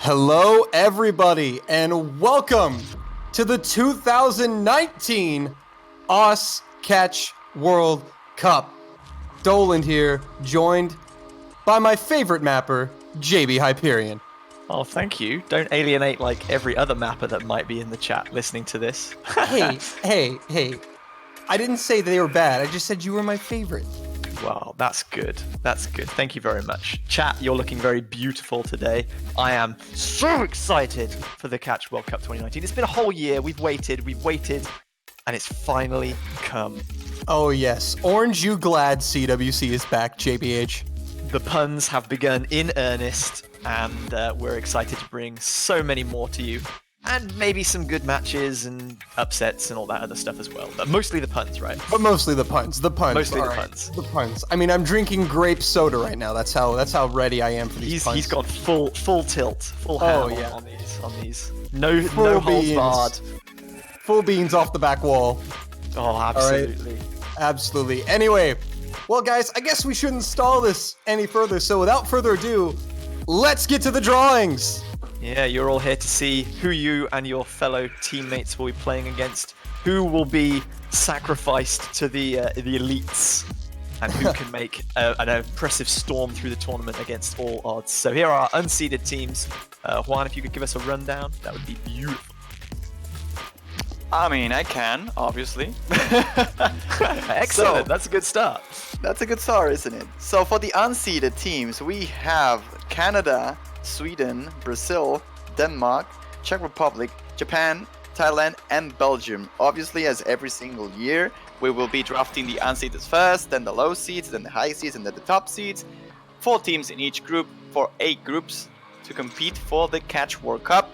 Hello, everybody, and welcome to the 2019 Us Catch World Cup. Doland here, joined by my favorite mapper, JB Hyperion. Oh, thank you. Don't alienate like every other mapper that might be in the chat listening to this. Hey. I didn't say they were bad. I just said you were my favorite. Wow, that's good. That's good. Thank you very much. Chat, you're looking very beautiful today. I am so excited for the Catch World Cup 2019. It's been a whole year. We've waited, and it's finally come. Oh, yes. Orange You Glad CWC is back, JBH. The puns have begun in earnest, and we're excited to bring so many more to you. And maybe some good matches and upsets and all that other stuff as well. But mostly the puns, right? But mostly the puns. The puns. Mostly the right. puns. The puns. I mean, I'm drinking grape soda right now. That's how ready I am for these puns. He's got full tilt, full ham on these. No holds barred. Full beans off the back wall. Oh, absolutely. Right. Absolutely. Anyway, well, guys, I guess we shouldn't stall this any further. So without further ado, let's get to the drawings. Yeah, you're all here to see who you and your fellow teammates will be playing against, who will be sacrificed to the elites, and who can make an impressive storm through the tournament against all odds. So here are our unseeded teams. Juan, if you could give us a rundown, that would be beautiful. I mean, I can, obviously. Excellent, that's a good start. That's a good start, isn't it? So for the unseeded teams, we have Canada, Sweden, Brazil, Denmark, Czech Republic, Japan, Thailand, and Belgium. Obviously, as every single year, we will be drafting the unseeded first, then the low seeds, then the high seeds, and then the top seeds. 4 teams in each group for 8 groups to compete for the Catch World Cup.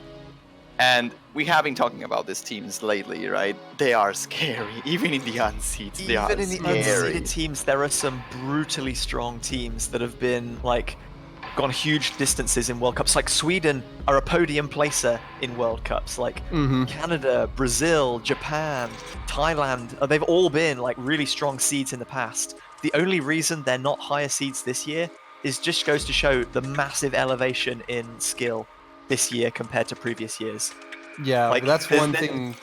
And we have been talking about these teams lately, right? They are scary, even in the unseeds. Even in the unseeded teams, there are some brutally strong teams that have been gone huge distances in World Cups. Like Sweden are a podium placer in World Cups. Canada, Brazil, Japan, Thailand, they've all been really strong seeds in the past. The only reason they're not higher seeds this year is just goes to show the massive elevation in skill this year compared to previous years. Yeah, that's one thing.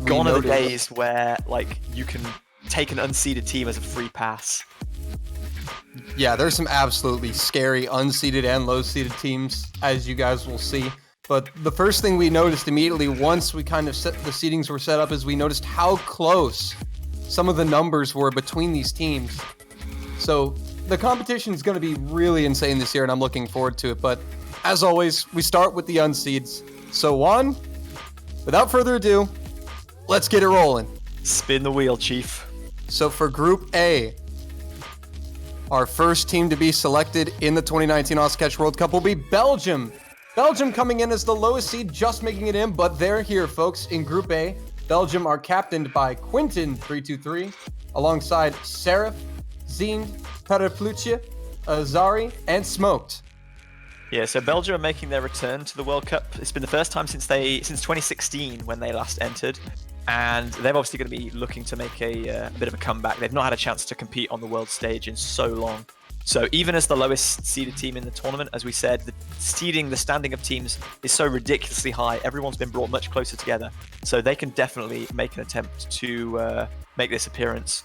Gone are the days where you can take an unseeded team as a free pass. Yeah, there's some absolutely scary unseeded and low-seeded teams, as you guys will see. But the first thing we noticed immediately once we kind of the seedings were set up is we noticed how close some of the numbers were between these teams. So the competition is going to be really insane this year, and I'm looking forward to it. But as always, we start with the unseeds. So Juan, without further ado, let's get it rolling. Spin the wheel, Chief. So for Group A, our first team to be selected in the 2019 Us Catch World Cup will be Belgium. Belgium coming in as the lowest seed, just making it in, but they're here, folks, in Group A. Belgium are captained by Quinton323, alongside Seraph, Zind, Pereplucia, Azari, and Smoked. Yeah, so Belgium are making their return to the World Cup. It's been the first time since 2016 when they last entered. And they're obviously going to be looking to make a bit of a comeback. They've not had a chance to compete on the world stage in so long. So even as the lowest seeded team in the tournament, as we said, the standing of teams is so ridiculously high. Everyone's been brought much closer together. So they can definitely make an attempt to make this appearance.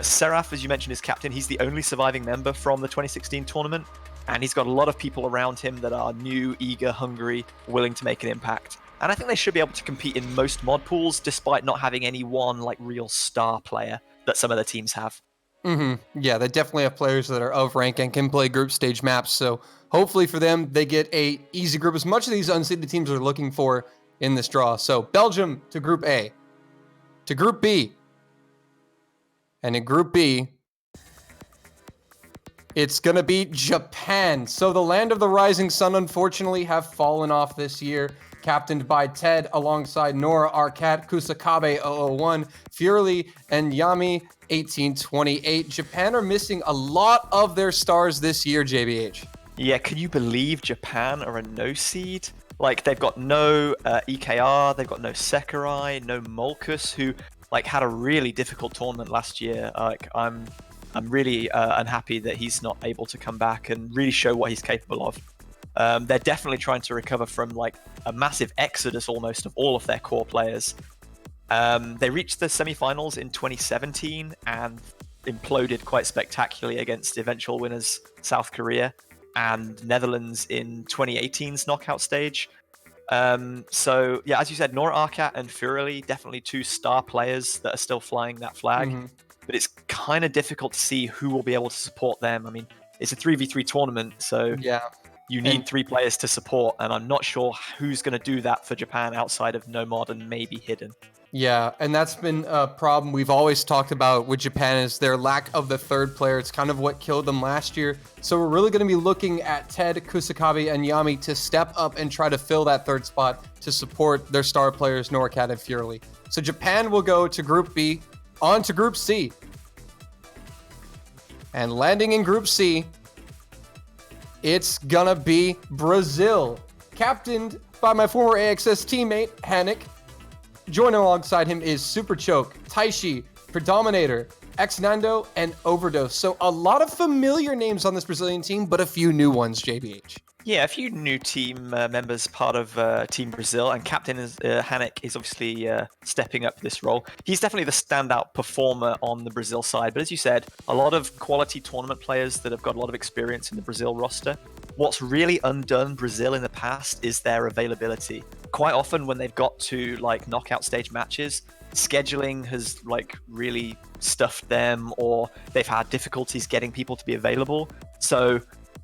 Seraph, as you mentioned, is captain. He's the only surviving member from the 2016 tournament. And he's got a lot of people around him that are new, eager, hungry, willing to make an impact. And I think they should be able to compete in most mod pools, despite not having any one real star player that some other teams have. Yeah, they definitely have players that are of rank and can play group stage maps. So hopefully for them, they get a easy group, as much of these unseeded teams are looking for in this draw. So Belgium to Group A, to Group B, and in Group B, it's going to be Japan. So the land of the rising sun, unfortunately, have fallen off this year. Captained by Ted alongside Nora Arcat, Kusakabe 001, Furley, and Yami 1828. Japan are missing a lot of their stars this year, JBH. Yeah, can you believe Japan are a no seed? They've got no EKR, they've got no Sekirai, no Molkus, who had a really difficult tournament last year. I'm really unhappy that he's not able to come back and really show what he's capable of. They're definitely trying to recover from like a massive exodus almost of all of their core players. They reached the semifinals in 2017 and imploded quite spectacularly against eventual winners South Korea and Netherlands in 2018's knockout stage. So yeah, as you said, Nora Arcat and Furley, definitely two star players that are still flying that flag. But it's kind of difficult to see who will be able to support them. I mean, it's a 3v3 tournament, so Yeah. you need 3 players to support, and I'm not sure who's going to do that for Japan outside of Nomad and maybe Hidden. Yeah, and that's been a problem we've always talked about with Japan is their lack of the third player. It's kind of what killed them last year. So we're really going to be looking at Ted, Kusakabe, and Yami to step up and try to fill that third spot to support their star players, Norcat and Furley. So Japan will go to Group B, on to Group C. And landing in Group C, it's gonna be Brazil, captained by my former AXS teammate, Hanik. Joining alongside him is Super Choke, Taishi, Predominator, X-Nando, and Overdose. So a lot of familiar names on this Brazilian team, but a few new ones, JBH. Yeah, a few new team members part of Team Brazil, and Captain Hanek is obviously stepping up this role. He's definitely the standout performer on the Brazil side, but as you said, a lot of quality tournament players that have got a lot of experience in the Brazil roster. What's really undone Brazil in the past is their availability. Quite often when they've got to like knockout stage matches, scheduling has like really stuffed them, or they've had difficulties getting people to be available. So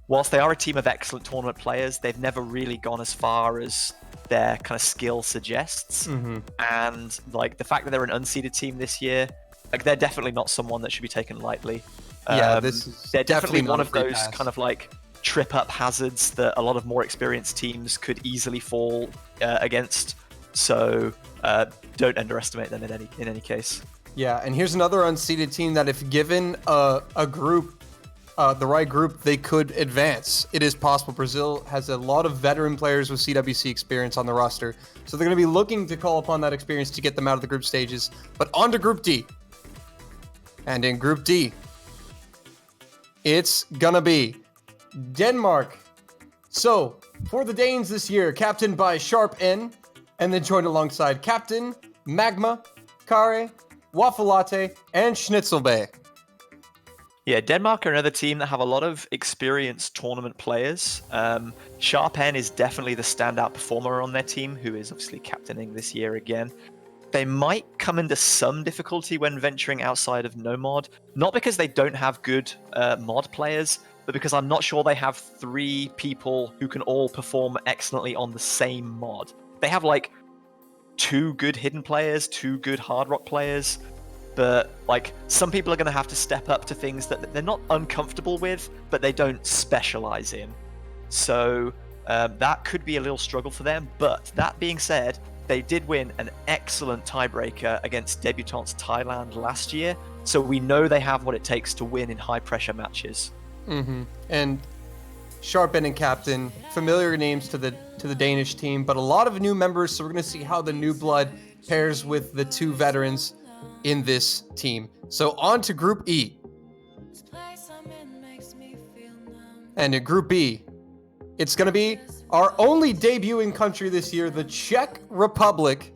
whilst they are a team of excellent tournament players, they've never really gone as far as their kind of skill suggests. And like the fact that they're an unseeded team this year, like they're definitely not someone that should be taken lightly. This is they're definitely not one a of free those pass. kind of like trip up hazards that a lot of more experienced teams could easily fall against. So don't underestimate them in any case. Yeah, and here's another unseeded team that if given a group, the right group, they could advance. It is possible. Brazil has a lot of veteran players with CWC experience on the roster, so they're going to be looking to call upon that experience to get them out of the group stages. But on to Group D. And in Group D, it's going to be Denmark. So, for the Danes this year, captained by Sharp N, and then joined alongside Captain, Magma, Kare, Waffle Latte, and Schnitzelbe. Yeah, Denmark are another team that have a lot of experienced tournament players. Sharp N is definitely the standout performer on their team, who is obviously captaining this year again. They might come into some difficulty when venturing outside of no mod, not because they don't have good mod players, but because I'm not sure they have 3 people who can all perform excellently on the same mod. They have like 2 good hidden players, 2 good hard rock players, but like some people are going to have to step up to things that they're not uncomfortable with, but they don't specialize in. So that could be a little struggle for them. But that being said, they did win an excellent tiebreaker against Debutants Thailand last year, so we know they have what it takes to win in high pressure matches. And Sharp N and Captain, familiar names to the Danish team, but a lot of new members, so we're going to see how the new blood pairs with the 2 veterans in this team. So on to Group E. And in Group B, it's going to be our only debuting country this year, the Czech Republic,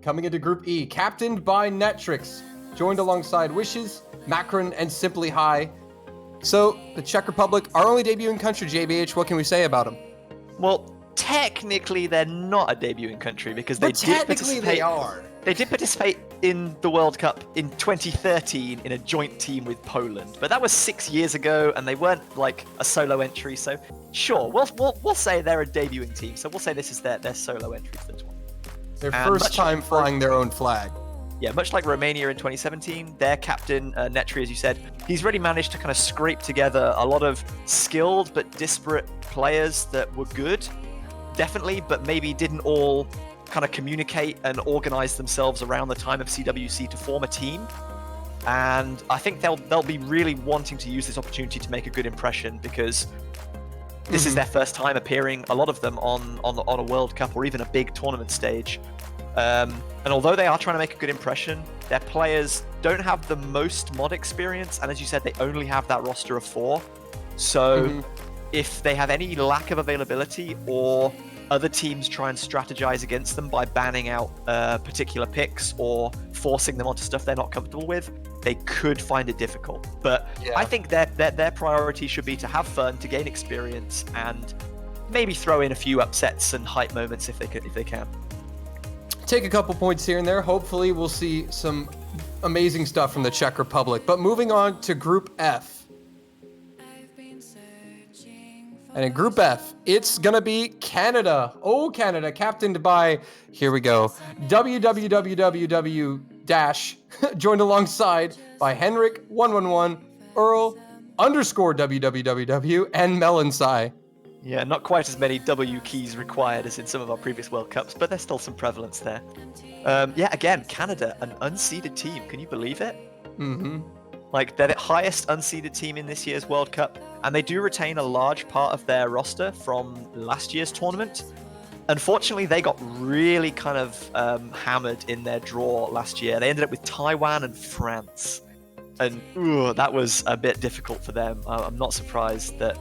coming into Group E, captained by Netrix, joined alongside Wishes, Macron, and Simply High. So, the Czech Republic, our only debuting country, JBH, what can we say about them? Well, technically they're not a debuting country because they did participate. They are. They did participate in the World Cup in 2013 in a joint team with Poland, but that was 6 years ago, and they weren't like a solo entry. So, sure, we'll say they're a debuting team. So we'll say this is their solo entry for the tournament. Their first time flying their own flag. Yeah, much like Romania in 2017, their captain, Netri, as you said, he's really managed to kind of scrape together a lot of skilled but disparate players that were good, definitely, but maybe didn't all kind of communicate and organize themselves around the time of CWC to form a team. And I think they'll be really wanting to use this opportunity to make a good impression, because this is their first time appearing, a lot of them, on a World Cup or even a big tournament stage. And although they are trying to make a good impression, their players don't have the most mod experience, and as you said, they only have that roster of 4. So if they have any lack of availability or other teams try and strategize against them by banning out particular picks or forcing them onto stuff they're not comfortable with, they could find it difficult. But I think their priority should be to have fun, to gain experience, and maybe throw in a few upsets and hype moments if they can. Take a couple points here and there. Hopefully we'll see some amazing stuff from the Czech Republic. But moving on to Group F. And in Group F, it's going to be Canada. Oh, Canada, captained by, here we go, www dash, joined alongside by Henrik111, Earl _www, and Melonsai. Yeah, not quite as many W keys required as in some of our previous World Cups, but there's still some prevalence there. Again, Canada, an unseeded team. Can you believe it? Mm-hmm. Like, they're the highest unseeded team in this year's World Cup, and they do retain a large part of their roster from last year's tournament. Unfortunately, they got really kind of hammered in their draw last year. They ended up with Taiwan and France, and that was a bit difficult for them. I'm not surprised that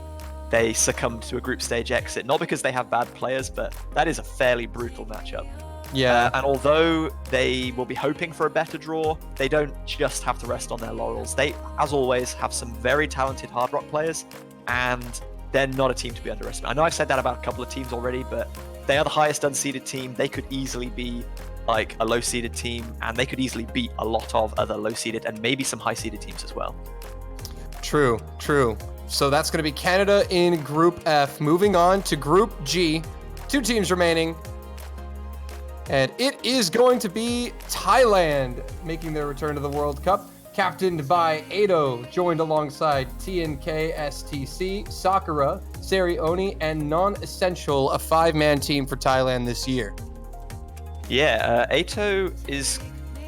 they succumbed to a group stage exit, not because they have bad players, but that is a fairly brutal matchup. Yeah. And although they will be hoping for a better draw, they don't just have to rest on their laurels. They, as always, have some very talented hard rock players, and they're not a team to be underestimated. I know I've said that about a couple of teams already, but they are the highest unseeded team. They could easily be like a low-seeded team, and they could easily beat a lot of other low-seeded and maybe some high-seeded teams as well. True. So that's going to be Canada in Group F. Moving on to Group G. 2 teams remaining. And it is going to be Thailand making their return to the World Cup, captained by Ado, joined alongside TNK, STC, Sakura, Sari Oni, and Non-Essential, a 5-man team for Thailand this year. Yeah, Ato is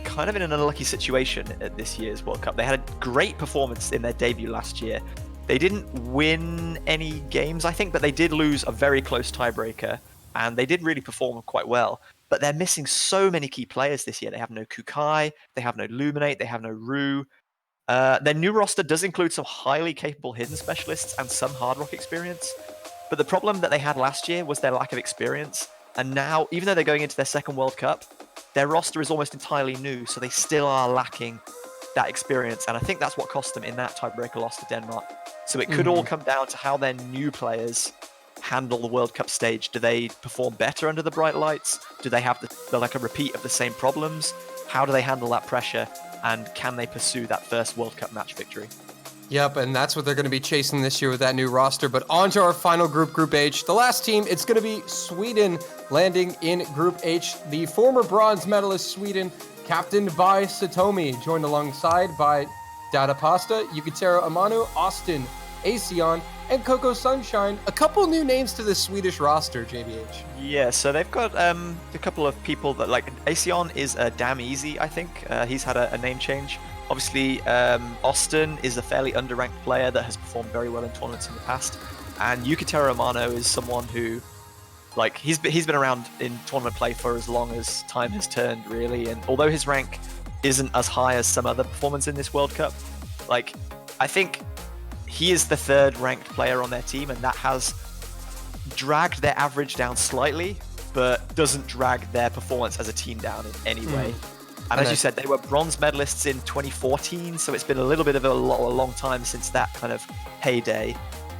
kind of in an unlucky situation at this year's World Cup. They had a great performance in their debut last year. They didn't win any games, I think, but they did lose a very close tiebreaker, and they did really perform quite well. But they're missing so many key players this year. They have no Kukai, they have no Luminate, they have no Rue. Their new roster does include some highly capable hidden specialists and some hard rock experience. But the problem that they had last year was their lack of experience. And now, even though they're going into their second World Cup, their roster is almost entirely new, so they still are lacking that experience. And I think that's what cost them in that tiebreaker loss to Denmark. So it could all come down to how their new players handle the World Cup stage. Do they perform better under the bright lights? Do they have like a repeat of the same problems? How do they handle that pressure? And can they pursue that first World Cup match victory? Yep, and that's what they're going to be chasing this year with that new roster. But on to our final group, Group H. The last team, it's going to be Sweden landing in Group H. The former bronze medalist Sweden, captained by Satomi, joined alongside by Dada Pasta, Yukitero Amanu, Austin, Aesion, and Coco Sunshine. A couple new names to the Swedish roster, JBH. Yeah, so they've got a couple of people that, like, Aesion is damn easy, I think. He's had a name change. Obviously, Austin is a fairly underranked player that has performed very well in tournaments in the past. And Yukitero Amano is someone who, like, he's been around in tournament play for as long as time has turned, really. And although his rank isn't as high as some other performers in this World Cup, like, I think he is the 3rd ranked player on their team, and that has dragged their average down slightly, but doesn't drag their performance as a team down in any way. And as you said, they were bronze medalists in 2014, so it's been a little bit of a long time since that kind of heyday.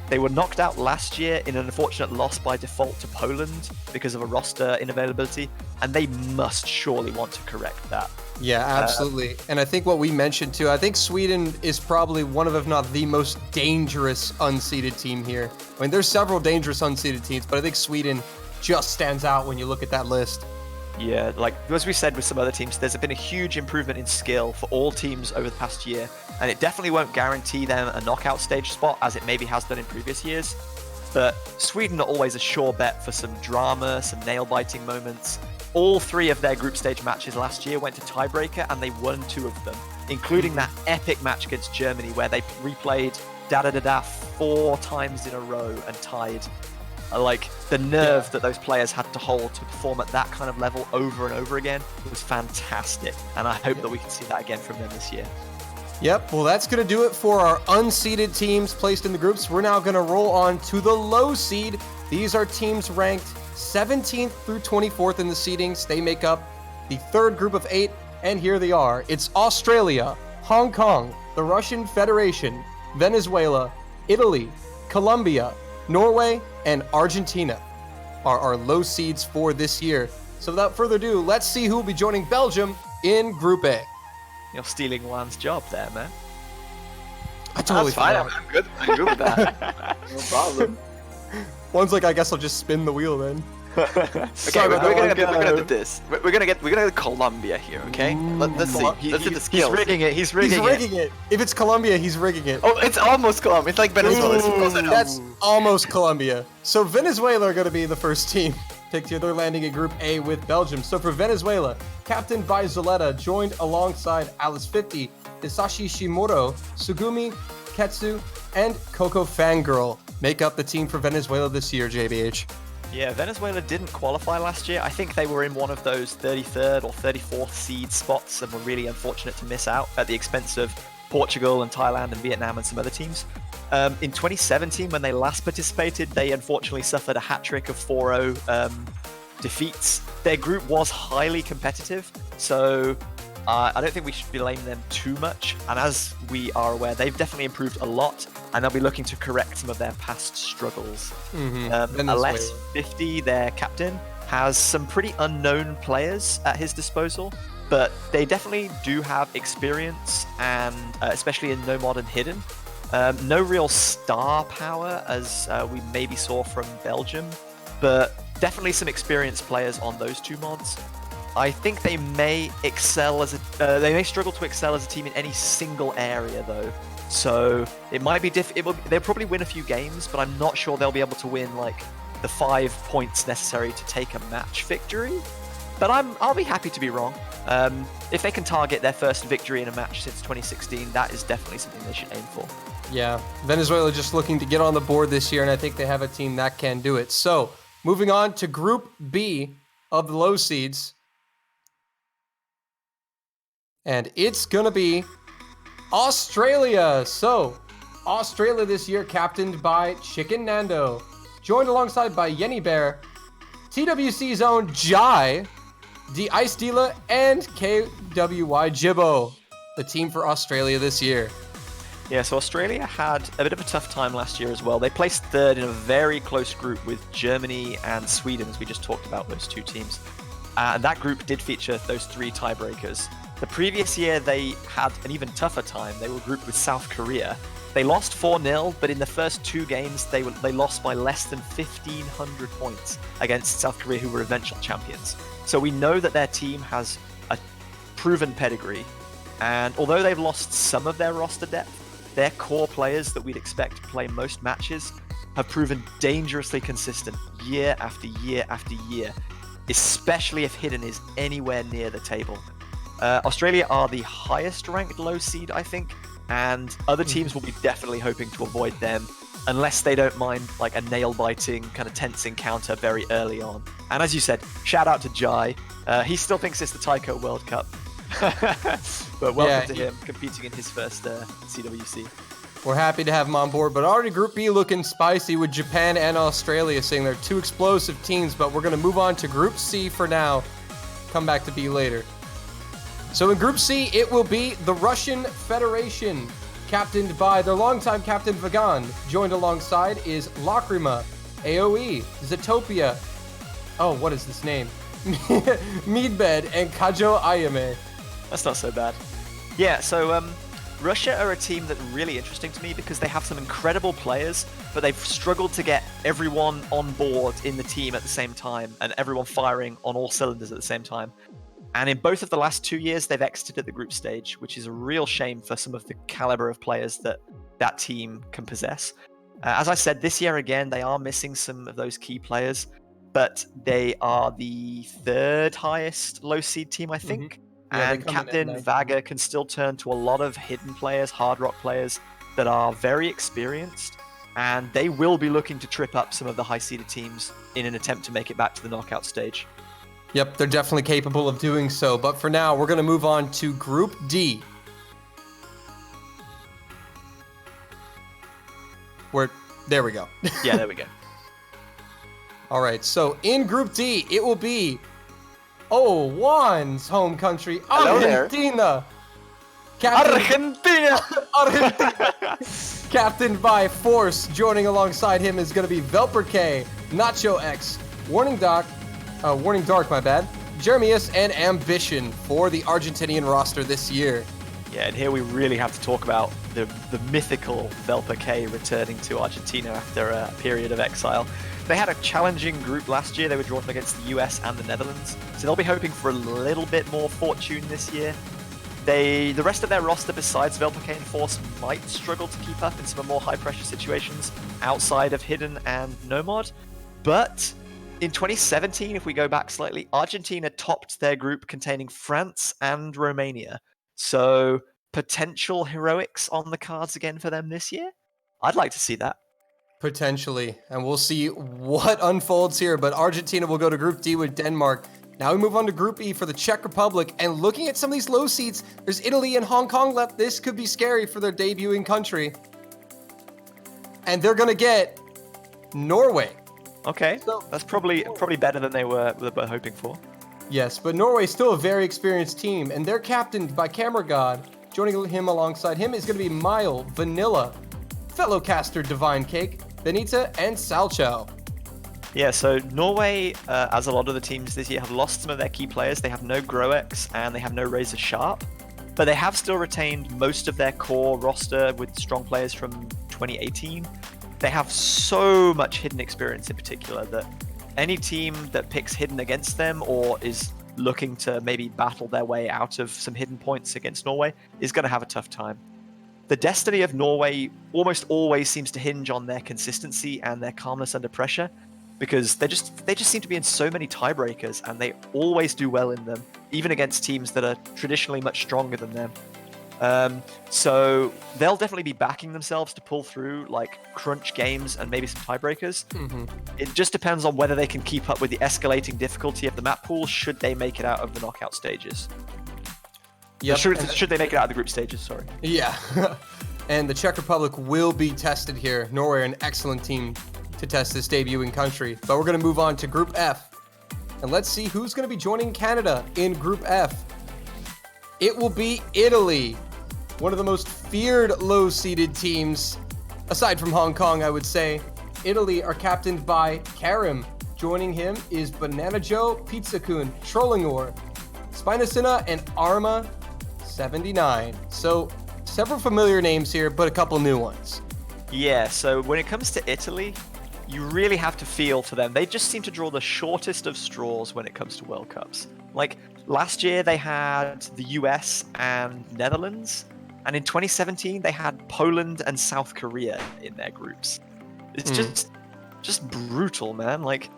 They were knocked out last year in an unfortunate loss by default to Poland because of a roster inavailability, and they must surely want to correct that. Yeah, absolutely. And I think what we mentioned too, I think Sweden is probably one of, if not the most dangerous unseeded team here. I mean, there's several dangerous unseeded teams, but I think Sweden just stands out when you look at that list. Yeah, like as we said with some other teams, there's been a huge improvement in skill for all teams over the past year, and it definitely won't guarantee them a knockout stage spot as it maybe has done in previous years. But Sweden are always a sure bet for some drama, some nail-biting moments. All 3 of their group stage matches last year went to tiebreaker, and they won 2 of them, including that epic match against Germany where they replayed da-da-da-da 4 times in a row and tied. Like, the nerve that those players had to hold to perform at that kind of level over and over again was fantastic, and I hope that we can see that again from them this year. Yep, well, that's going to do it for our unseeded teams placed in the groups. We're now going to roll on to the low seed. These are teams ranked 17th through 24th in the seedings. They make up the third group of 8, and here they are. It's Australia, Hong Kong, the Russian Federation, Venezuela, Italy, Colombia, Norway, and Argentina are our low seeds for this year. So without further ado, let's see who will be joining Belgium in Group A. You're stealing Juan's job there, man. I totally That's fine. forgot. I'm good. I'm good with that. No problem. One's like, I guess I'll just spin the wheel then. Okay, we're gonna do this. We're gonna get Colombia here. Okay. Let's see. Let's see the skills. He's rigging it. He's rigging it. If it's Colombia, he's rigging it. Oh, it's almost Colombia. It's like Venezuela. It's close enough. That's almost Colombia. So Venezuela are going to be the first team picked here. They're landing in Group A with Belgium. So for Venezuela, captained by Zoleta, joined alongside Alice 50, Hisashi Shimuro, Sugumi, Ketsu, and Coco Fangirl make up the team for Venezuela this year, JBH. Yeah, Venezuela didn't qualify last year. I think they were in one of those 33rd or 34th seed spots and were really unfortunate to miss out at the expense of Portugal and Thailand and Vietnam and some other teams. In 2017, when they last participated, they unfortunately suffered a hat-trick of 4-0 defeats. Their group was highly competitive, so I don't think we should blame them too much. And as we are aware, they've definitely improved a lot, and they'll be looking to correct some of their past struggles. Ales 50, their captain, has some pretty unknown players at his disposal, but they definitely do have experience, and especially in No Mod and Hidden. No real star power, as we maybe saw from Belgium, but definitely some experienced players on those two mods. I think they may excel as a, they may struggle to excel as a team in any single area though. So it might be they'll probably win a few games, but I'm not sure they'll be able to win like the 5 points necessary to take a match victory. But I'll be happy to be wrong. If they can target their first victory in a match since 2016, that is definitely something they should aim for. Yeah, Venezuela just looking to get on the board this year, and I think they have a team that can do it. So moving on to Group B of the low seeds. And it's going to be Australia. So, Australia this year captained by Chicken Nando, joined alongside by Yenny Bear, TWC's own Jai, The Ice Dealer, and KWY Jibbo, the team for Australia this year. Yeah, so Australia had a bit of a tough time last year as well. They placed third in a very close group with Germany and Sweden, as we just talked about, those two teams. And that group did feature those 3 tiebreakers. The previous year, they had an even tougher time. They were grouped with South Korea. They lost 4-0, but in the first 2 games, they lost by less than 1,500 points against South Korea, who were eventual champions. So we know that their team has a proven pedigree. And although they've lost some of their roster depth, their core players that we'd expect to play most matches have proven dangerously consistent year after year after year, especially if Hidden is anywhere near the table. Australia are the highest ranked low seed, I think, and other teams will be definitely hoping to avoid them unless they don't mind like a nail-biting, kind of tense encounter very early on. And as you said, shout out to Jai. He still thinks it's the Taiko World Cup. But welcome to him competing in his first CWC. We're happy to have him on board, but already Group B looking spicy with Japan and Australia, saying they're 2 explosive teams, but we're going to move on to Group C for now. Come back to B later. So in Group C, it will be the Russian Federation, captained by their longtime captain Vagan. Joined alongside is Lacrima, AoE, Zetopia. Oh, what is this name? Meadbed and Kajo Ayame. That's not so bad. Yeah, so Russia are a team that are really interesting to me because they have some incredible players, but they've struggled to get everyone on board in the team at the same time and everyone firing on all cylinders at the same time. And in both of the last 2 years, they've exited at the group stage, which is a real shame for some of the caliber of players that team can possess. As I said, this year again, they are missing some of those key players, but they are the 3rd highest low seed team, I think. Yeah, and Captain Vaga can still turn to a lot of hidden players, hard rock players that are very experienced, and they will be looking to trip up some of the high-seeded teams in an attempt to make it back to the knockout stage. Yep, they're definitely capable of doing so, but for now, we're going to move on to Group D. There we go. Yeah, there we go. All right, so in Group D, it will be O1's home country, Hello there. Argentina. Argentina! Captained by Force. Joining alongside him is going to be Velper K, Nacho X, Warning Dark, my bad, Jeremias, and Ambition for the Argentinian roster this year. Yeah, and here we really have to talk about the mythical Velper K returning to Argentina after a period of exile. They had a challenging group last year. They were drawn against the US and the Netherlands, so they'll be hoping for a little bit more fortune this year. The rest of their roster besides Velper K and Force might struggle to keep up in some more high-pressure situations outside of Hidden and Nomad, but in 2017, if we go back slightly, Argentina topped their group containing France and Romania. So potential heroics on the cards again for them this year? I'd like to see that. Potentially, and we'll see what unfolds here, but Argentina will go to Group D with Denmark. Now we move on to Group E for the Czech Republic, and looking at some of these low seeds, there's Italy and Hong Kong left. This could be scary for their debuting country. And they're going to get Norway. Okay, so that's probably better than they were hoping for. Yes, but Norway's still a very experienced team, and they're captained by Camera God. Joining him alongside him is going to be Mile, Vanilla, fellow caster Divine Cake, Benita, and Salchow. Yeah, so Norway, as a lot of the teams this year, have lost some of their key players. They have no Groex and they have no Razor Sharp, but they have still retained most of their core roster with strong players from 2018. They have so much Hidden experience in particular that any team that picks Hidden against them or is looking to maybe battle their way out of some Hidden points against Norway is going to have a tough time. The destiny of Norway almost always seems to hinge on their consistency and their calmness under pressure, because they just seem to be in so many tiebreakers and they always do well in them, even against teams that are traditionally much stronger than them. So they'll definitely be backing themselves to pull through like crunch games and maybe some tiebreakers. Mm-hmm. It just depends on whether they can keep up with the escalating difficulty of the map pool should they make it out of the knockout stages. Yep. Should they make it out of the group stages, sorry. Yeah. And the Czech Republic will be tested here. Norway are an excellent team to test this debuting country. But we're going to move on to Group F. And let's see who's going to be joining Canada in Group F. It will be Italy, one of the most feared low-seeded teams, aside from Hong Kong, I would say. Italy are captained by Karim. Joining him is Banana Joe, Pizza-kun, Trollingor, Spinacina, and Arma 79. So several familiar names here, but a couple new ones. Yeah, so when it comes to Italy, you really have to feel for them. They just seem to draw the shortest of straws when it comes to World Cups. Like, last year they had the US and Netherlands, and in 2017 they had Poland and South Korea in their groups. It's just brutal, man. Like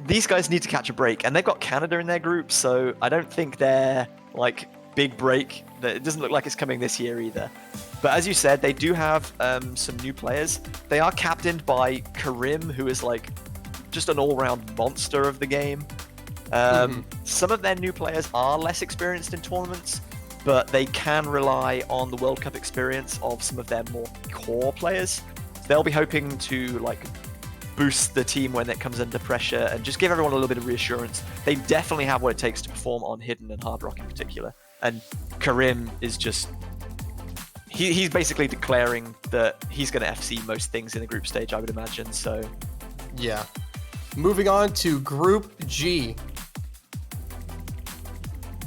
these guys need to catch a break, and they've got Canada in their group, so I don't think they're like big break. It doesn't look like it's coming this year either. But as you said, they do have some new players. They are captained by Karim, who is like just an all-round monster of the game. Some of their new players are less experienced in tournaments, but they can rely on the World Cup experience of some of their more core players. They'll be hoping to like boost the team when it comes under pressure and just give everyone a little bit of reassurance. They definitely have what it takes to perform on Hidden and Hard Rock in particular. And Karim is just... He's basically declaring that he's going to FC most things in the group stage, I would imagine, so... Yeah. Moving on to Group G.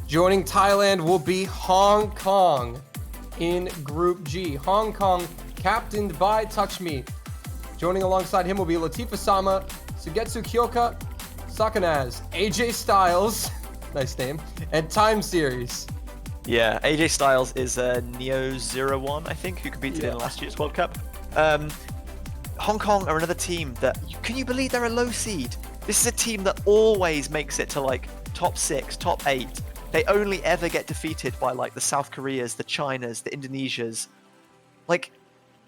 Joining Thailand will be Hong Kong in Group G. Hong Kong, captained by Touch Me. Joining alongside him will be Latifa Sama, Sugetsu Kyoka, Sakanaz, AJ Styles, nice name, and Time Series. Yeah, AJ Styles is Neo01, I think, who competed in last year's World Cup. Hong Kong are another team that, can you believe they're a low seed? This is a team that always makes it to like top 6, top 8. They only ever get defeated by like the South Koreas, the Chinas, the Indonesias. Like,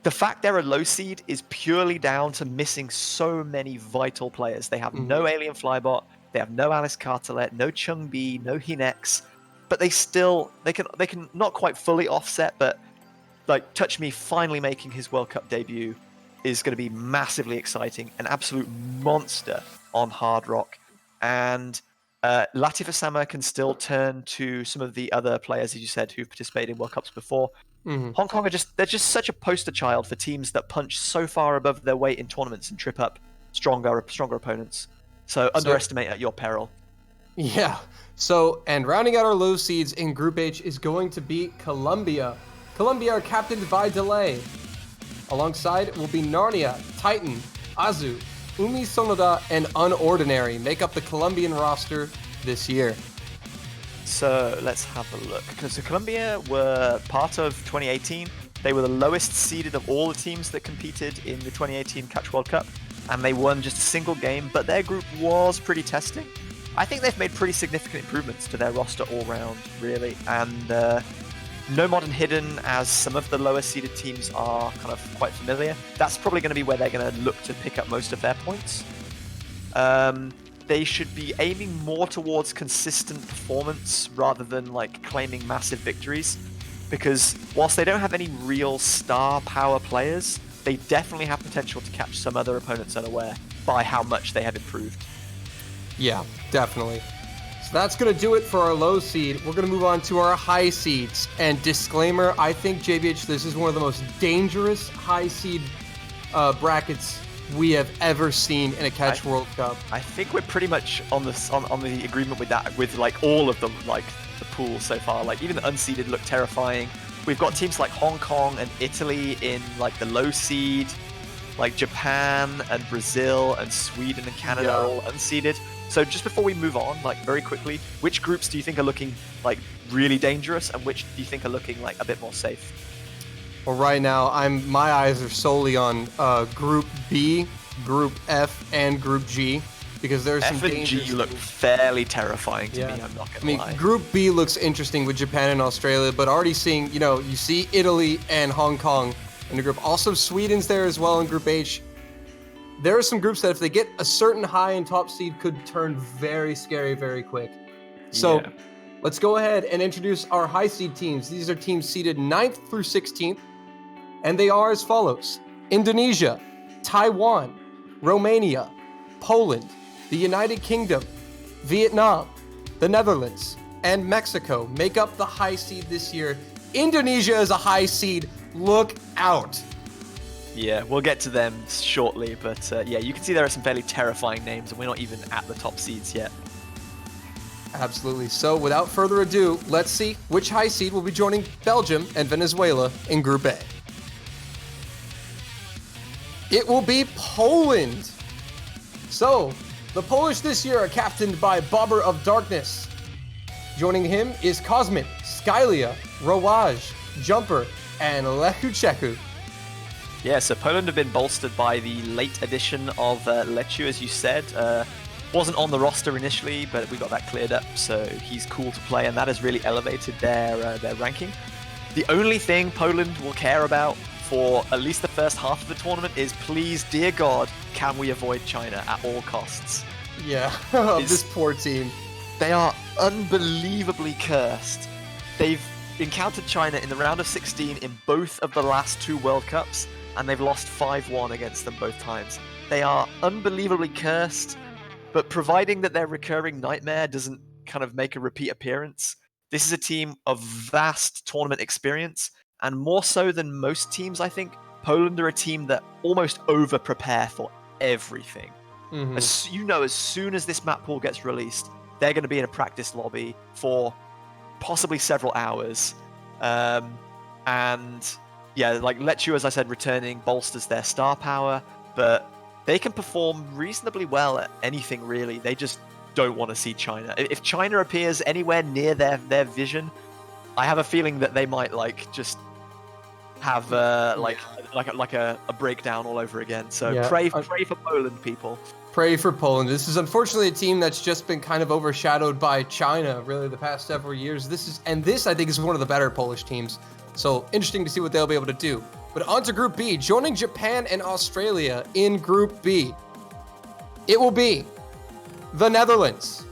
the fact they're a low seed is purely down to missing so many vital players. They have no Alien Flybot, they have no Alice Cartelet, no Chung Bi, no Hinex, but they can not quite fully offset, but like Touch Me finally making his World Cup debut is going to be massively exciting, an absolute monster on Hard Rock. And Latif Osama can still turn to some of the other players, as you said, who've participated in World Cups before. Hong Kong they're just such a poster child for teams that punch so far above their weight in tournaments and trip up stronger opponents. So underestimate at your peril. Yeah. So, and rounding out our low seeds in Group H is going to be Colombia. Colombia are captained by Delay. Alongside will be Narnia, Titan, Azu, Umi Sonoda, and Unordinary make up the Colombian roster this year. So let's have a look. So Colombia were part of 2018. They were the lowest seeded of all the teams that competed in the 2018 Catch World Cup, and they won just a single game, but their group was pretty testing. I think they've made pretty significant improvements to their roster all round, really, and no modern hidden, as some of the lower seeded teams are kind of quite familiar. That's probably going to be where they're going to look to pick up most of their points. They should be aiming more towards consistent performance rather than like claiming massive victories, because whilst they don't have any real star power players, they definitely have potential to catch some other opponents unaware by how much they have improved. Yeah, definitely. So that's going to do it for our low seed. We're going to move on to our high seeds. And disclaimer, I think, JBH, this is one of the most dangerous high seed brackets we have ever seen in a Catch World Cup. I think we're pretty much on the agreement with that, with like all of them, like the pool so far. Like even the unseeded look terrifying. We've got teams like Hong Kong and Italy in like the low seed, like Japan and Brazil and Sweden and Canada are all unseeded. So just before we move on, like very quickly, which groups do you think are looking like really dangerous, and which do you think are looking like a bit more safe? Well, right now, my eyes are solely on Group B, Group F, and Group G, because there's some F and dangerous G look fairly terrifying to me, I'm not gonna lie. Group B looks interesting with Japan and Australia, but already seeing, you see Italy and Hong Kong in the group. Also, Sweden's there as well in Group H. There are some groups that if they get a certain high and top seed could turn very scary very quick. So let's go ahead and introduce our high seed teams. These are teams seeded 9th through 16th, and they are as follows: Indonesia, Taiwan, Romania, Poland, the United Kingdom, Vietnam, the Netherlands, and Mexico make up the high seed this year. Indonesia is a high seed. Look out. Yeah, we'll get to them shortly, but yeah, you can see there are some fairly terrifying names, and we're not even at the top seeds yet. Absolutely. So without further ado, let's see which high seed will be joining Belgium and Venezuela in Group A. It will be Poland. So, the Polish this year are captained by Bobber of Darkness. Joining him is Cosmic, Skylia, Rawaj, Jumper, and Lechucheku. Yeah, so Poland have been bolstered by the late addition of Lechu, as you said. Wasn't on the roster initially, but we got that cleared up, so he's cool to play, and that has really elevated their ranking. The only thing Poland will care about for at least the first half of the tournament is, please, dear God, can we avoid China at all costs? Yeah, this poor team. They are unbelievably cursed. They've encountered China in the round of 16 in both of the last two World Cups, and they've lost 5-1 against them both times. They are unbelievably cursed, but providing that their recurring nightmare doesn't kind of make a repeat appearance, this is a team of vast tournament experience, and more so than most teams, I think, Poland are a team that almost over-prepare for everything. Mm-hmm. As soon as this map pool gets released, they're going to be in a practice lobby for possibly several hours. And yeah, like Lechu, as I said, returning bolsters their star power, but they can perform reasonably well at anything, really. They just don't want to see China. If China appears anywhere near their vision, I have a feeling that they might just have a breakdown all over again. So pray for Poland, people. Pray for Poland. This is unfortunately a team that's just been kind of overshadowed by China really the past several years. This I think is one of the better Polish teams. So interesting to see what they'll be able to do. But on to Group B, joining Japan and Australia in Group B, it will be the Netherlands.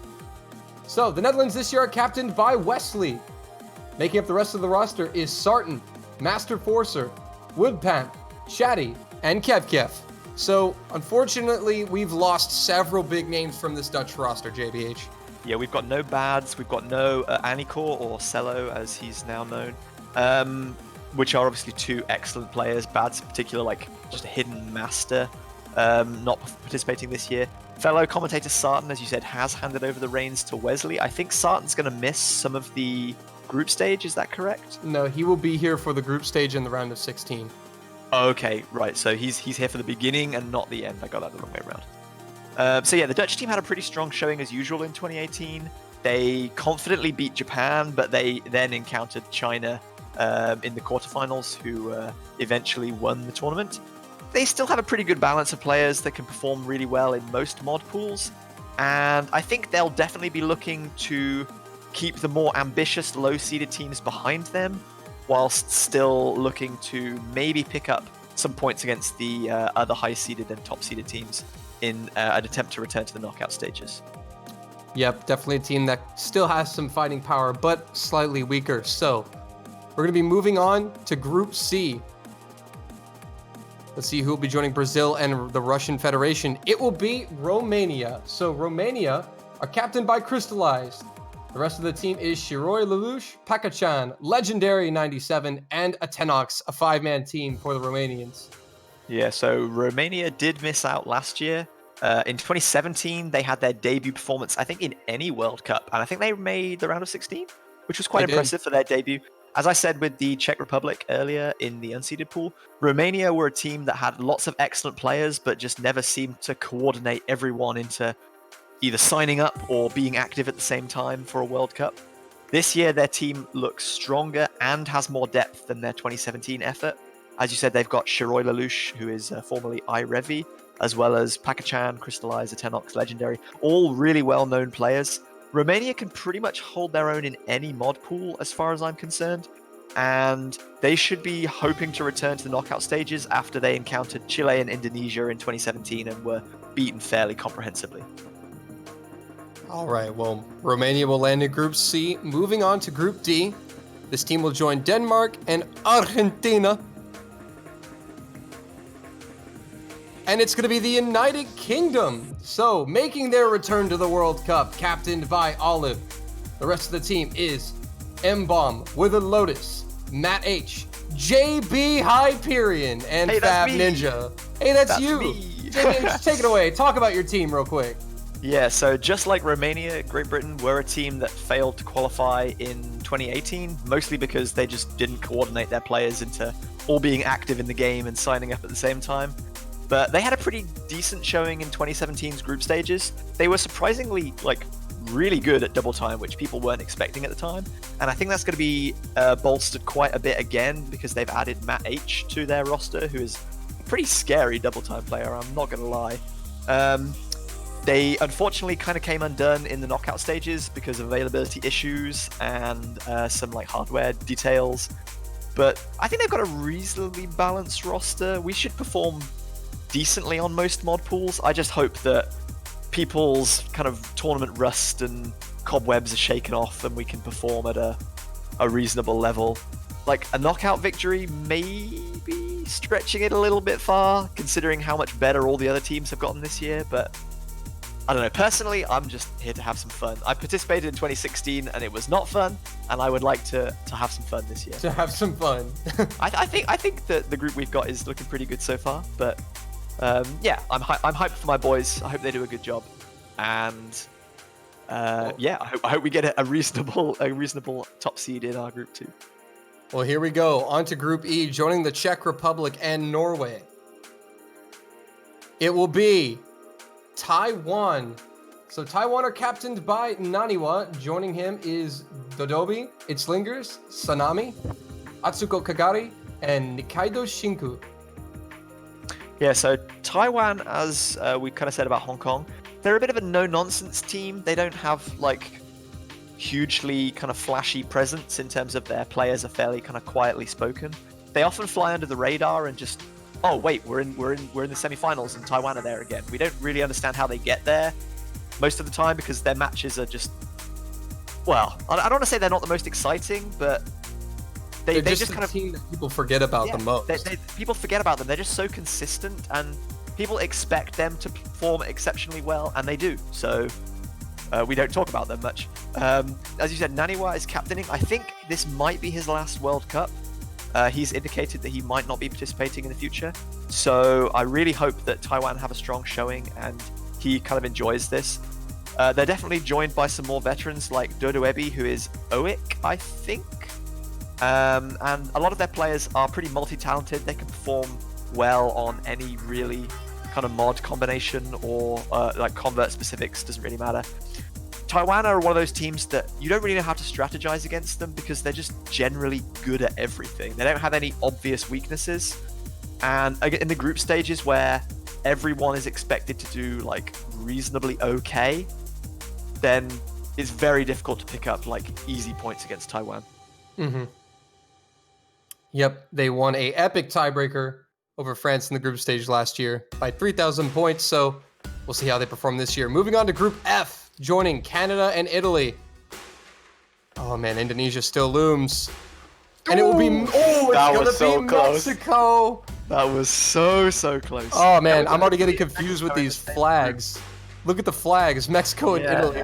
So the Netherlands this year are captained by Wesley. Making up the rest of the roster is Sarton, Master Forcer, Woodpan, Shaddy, and Kev. So, unfortunately, we've lost several big names from this Dutch roster, JBH. Yeah, we've got no Bads, we've got no Anikor, or Cello as he's now known, which are obviously two excellent players. Bads in particular, like just a hidden master, not participating this year. Fellow commentator Sarton, as you said, has handed over the reins to Wesley. I think Sarton's going to miss some of the group stage, is that correct? No, he will be here for the group stage in the round of 16. Okay, right, so he's here for the beginning and not the end. I got that the wrong way around. So yeah, the Dutch team had a pretty strong showing as usual in 2018. They confidently beat Japan, but they then encountered China in the quarterfinals, who eventually won the tournament. They still have a pretty good balance of players that can perform really well in most mod pools, and I think they'll definitely be looking to keep the more ambitious low-seeded teams behind them, whilst still looking to maybe pick up some points against the other high-seeded and top-seeded teams in an attempt to return to the knockout stages. Yep, definitely a team that still has some fighting power, but slightly weaker. So, we're going to be moving on to Group C. Let's see who will be joining Brazil and the Russian Federation. It will be Romania. So, Romania are captained by Crystallized. The rest of the team is Shiroi Lelouch, Pakachan, Legendary 97, and Atenox, a 5-man team for the Romanians. Yeah, so Romania did miss out last year. In 2017, they had their debut performance, I think, in any World Cup, and I think they made the round of 16, which was quite impressive for their debut. As I said with the Czech Republic earlier in the unseeded pool, Romania were a team that had lots of excellent players, but just never seemed to coordinate everyone into either signing up or being active at the same time for a World Cup. This year, their team looks stronger and has more depth than their 2017 effort. As you said, they've got Shiroi Lelouch, who is formerly iRevi, as well as Pakachan, Crystallize, Atenox, Legendary, all really well-known players. Romania can pretty much hold their own in any mod pool, as far as I'm concerned, and they should be hoping to return to the knockout stages after they encountered Chile and Indonesia in 2017 and were beaten fairly comprehensively. All right, well, Romania will land in Group C. Moving on to Group D, this team will join Denmark and Argentina. And it's going to be the United Kingdom. So, making their return to the World Cup, captained by Olive. The rest of the team is M-Bomb, With a Lotus, Matt H, JB Hyperion, and Hey, Fab that's me. Ninja. Hey, that's you. Me. JB, take it away. Talk about your team real quick. Yeah, so just like Romania, Great Britain were a team that failed to qualify in 2018, mostly because they just didn't coordinate their players into all being active in the game and signing up at the same time. But they had a pretty decent showing in 2017's group stages. They were surprisingly, really good at double time, which people weren't expecting at the time. And I think that's going to be bolstered quite a bit again because they've added Matt H to their roster, who is a pretty scary double time player, I'm not going to lie. They unfortunately kind of came undone in the knockout stages because of availability issues and some hardware details. But I think they've got a reasonably balanced roster. We should perform decently on most mod pools. I just hope that people's kind of tournament rust and cobwebs are shaken off and we can perform at a reasonable level. A knockout victory may be stretching it a little bit far, considering how much better all the other teams have gotten this year, but I don't know. Personally, I'm just here to have some fun. I participated in 2016 and it was not fun, and I would like to have some fun this year. To have some fun. I think that the group we've got is looking pretty good so far, but yeah, I'm hyped for my boys. I hope they do a good job, and yeah, I hope we get a reasonable top seed in our group too. Well, here we go. On to Group E, joining the Czech Republic and Norway. It will be Taiwan. So Taiwan are captained by Naniwa. Joining him is Dodobi, Itslingers, Sanami, Atsuko Kagari, and Nikaido Shinku. Yeah, so Taiwan, as we kind of said about Hong Kong, they're a bit of a no-nonsense team. They don't have hugely kind of flashy presence in terms of their players are fairly kind of quietly spoken. They often fly under the radar and just, oh wait, we're in the semi-finals and Taiwan are there again. We don't really understand how they get there most of the time because their matches are just, well, I don't want to say they're not the most exciting, but They're they just kind a of team that people forget about the most. people forget about them. They're just so consistent, and people expect them to perform exceptionally well, and they do. So we don't talk about them much. As you said, Naniwa is captaining. I think this might be his last World Cup. He's indicated that he might not be participating in the future. So I really hope that Taiwan have a strong showing and he kind of enjoys this. They're definitely joined by some more veterans like Dodo Ebi, who is OIC, I think. And a lot of their players are pretty multi-talented. They can perform well on any really kind of mod combination or like convert specifics, doesn't really matter. Taiwan are one of those teams that you don't really know how to strategize against them because they're just generally good at everything. They don't have any obvious weaknesses. And in the group stages where everyone is expected to do like reasonably okay, then it's very difficult to pick up like easy points against Taiwan. Mm-hmm. Yep, they won a epic tiebreaker over France in the group stage last year by 3,000 points, so we'll see how they perform this year. Moving on to Group F, joining Canada and Italy. Oh man, Indonesia still looms. And it will be, it's gonna be Mexico. That was so close. Oh man, I'm already getting confused with these flags. Look at the flags, Mexico and Italy.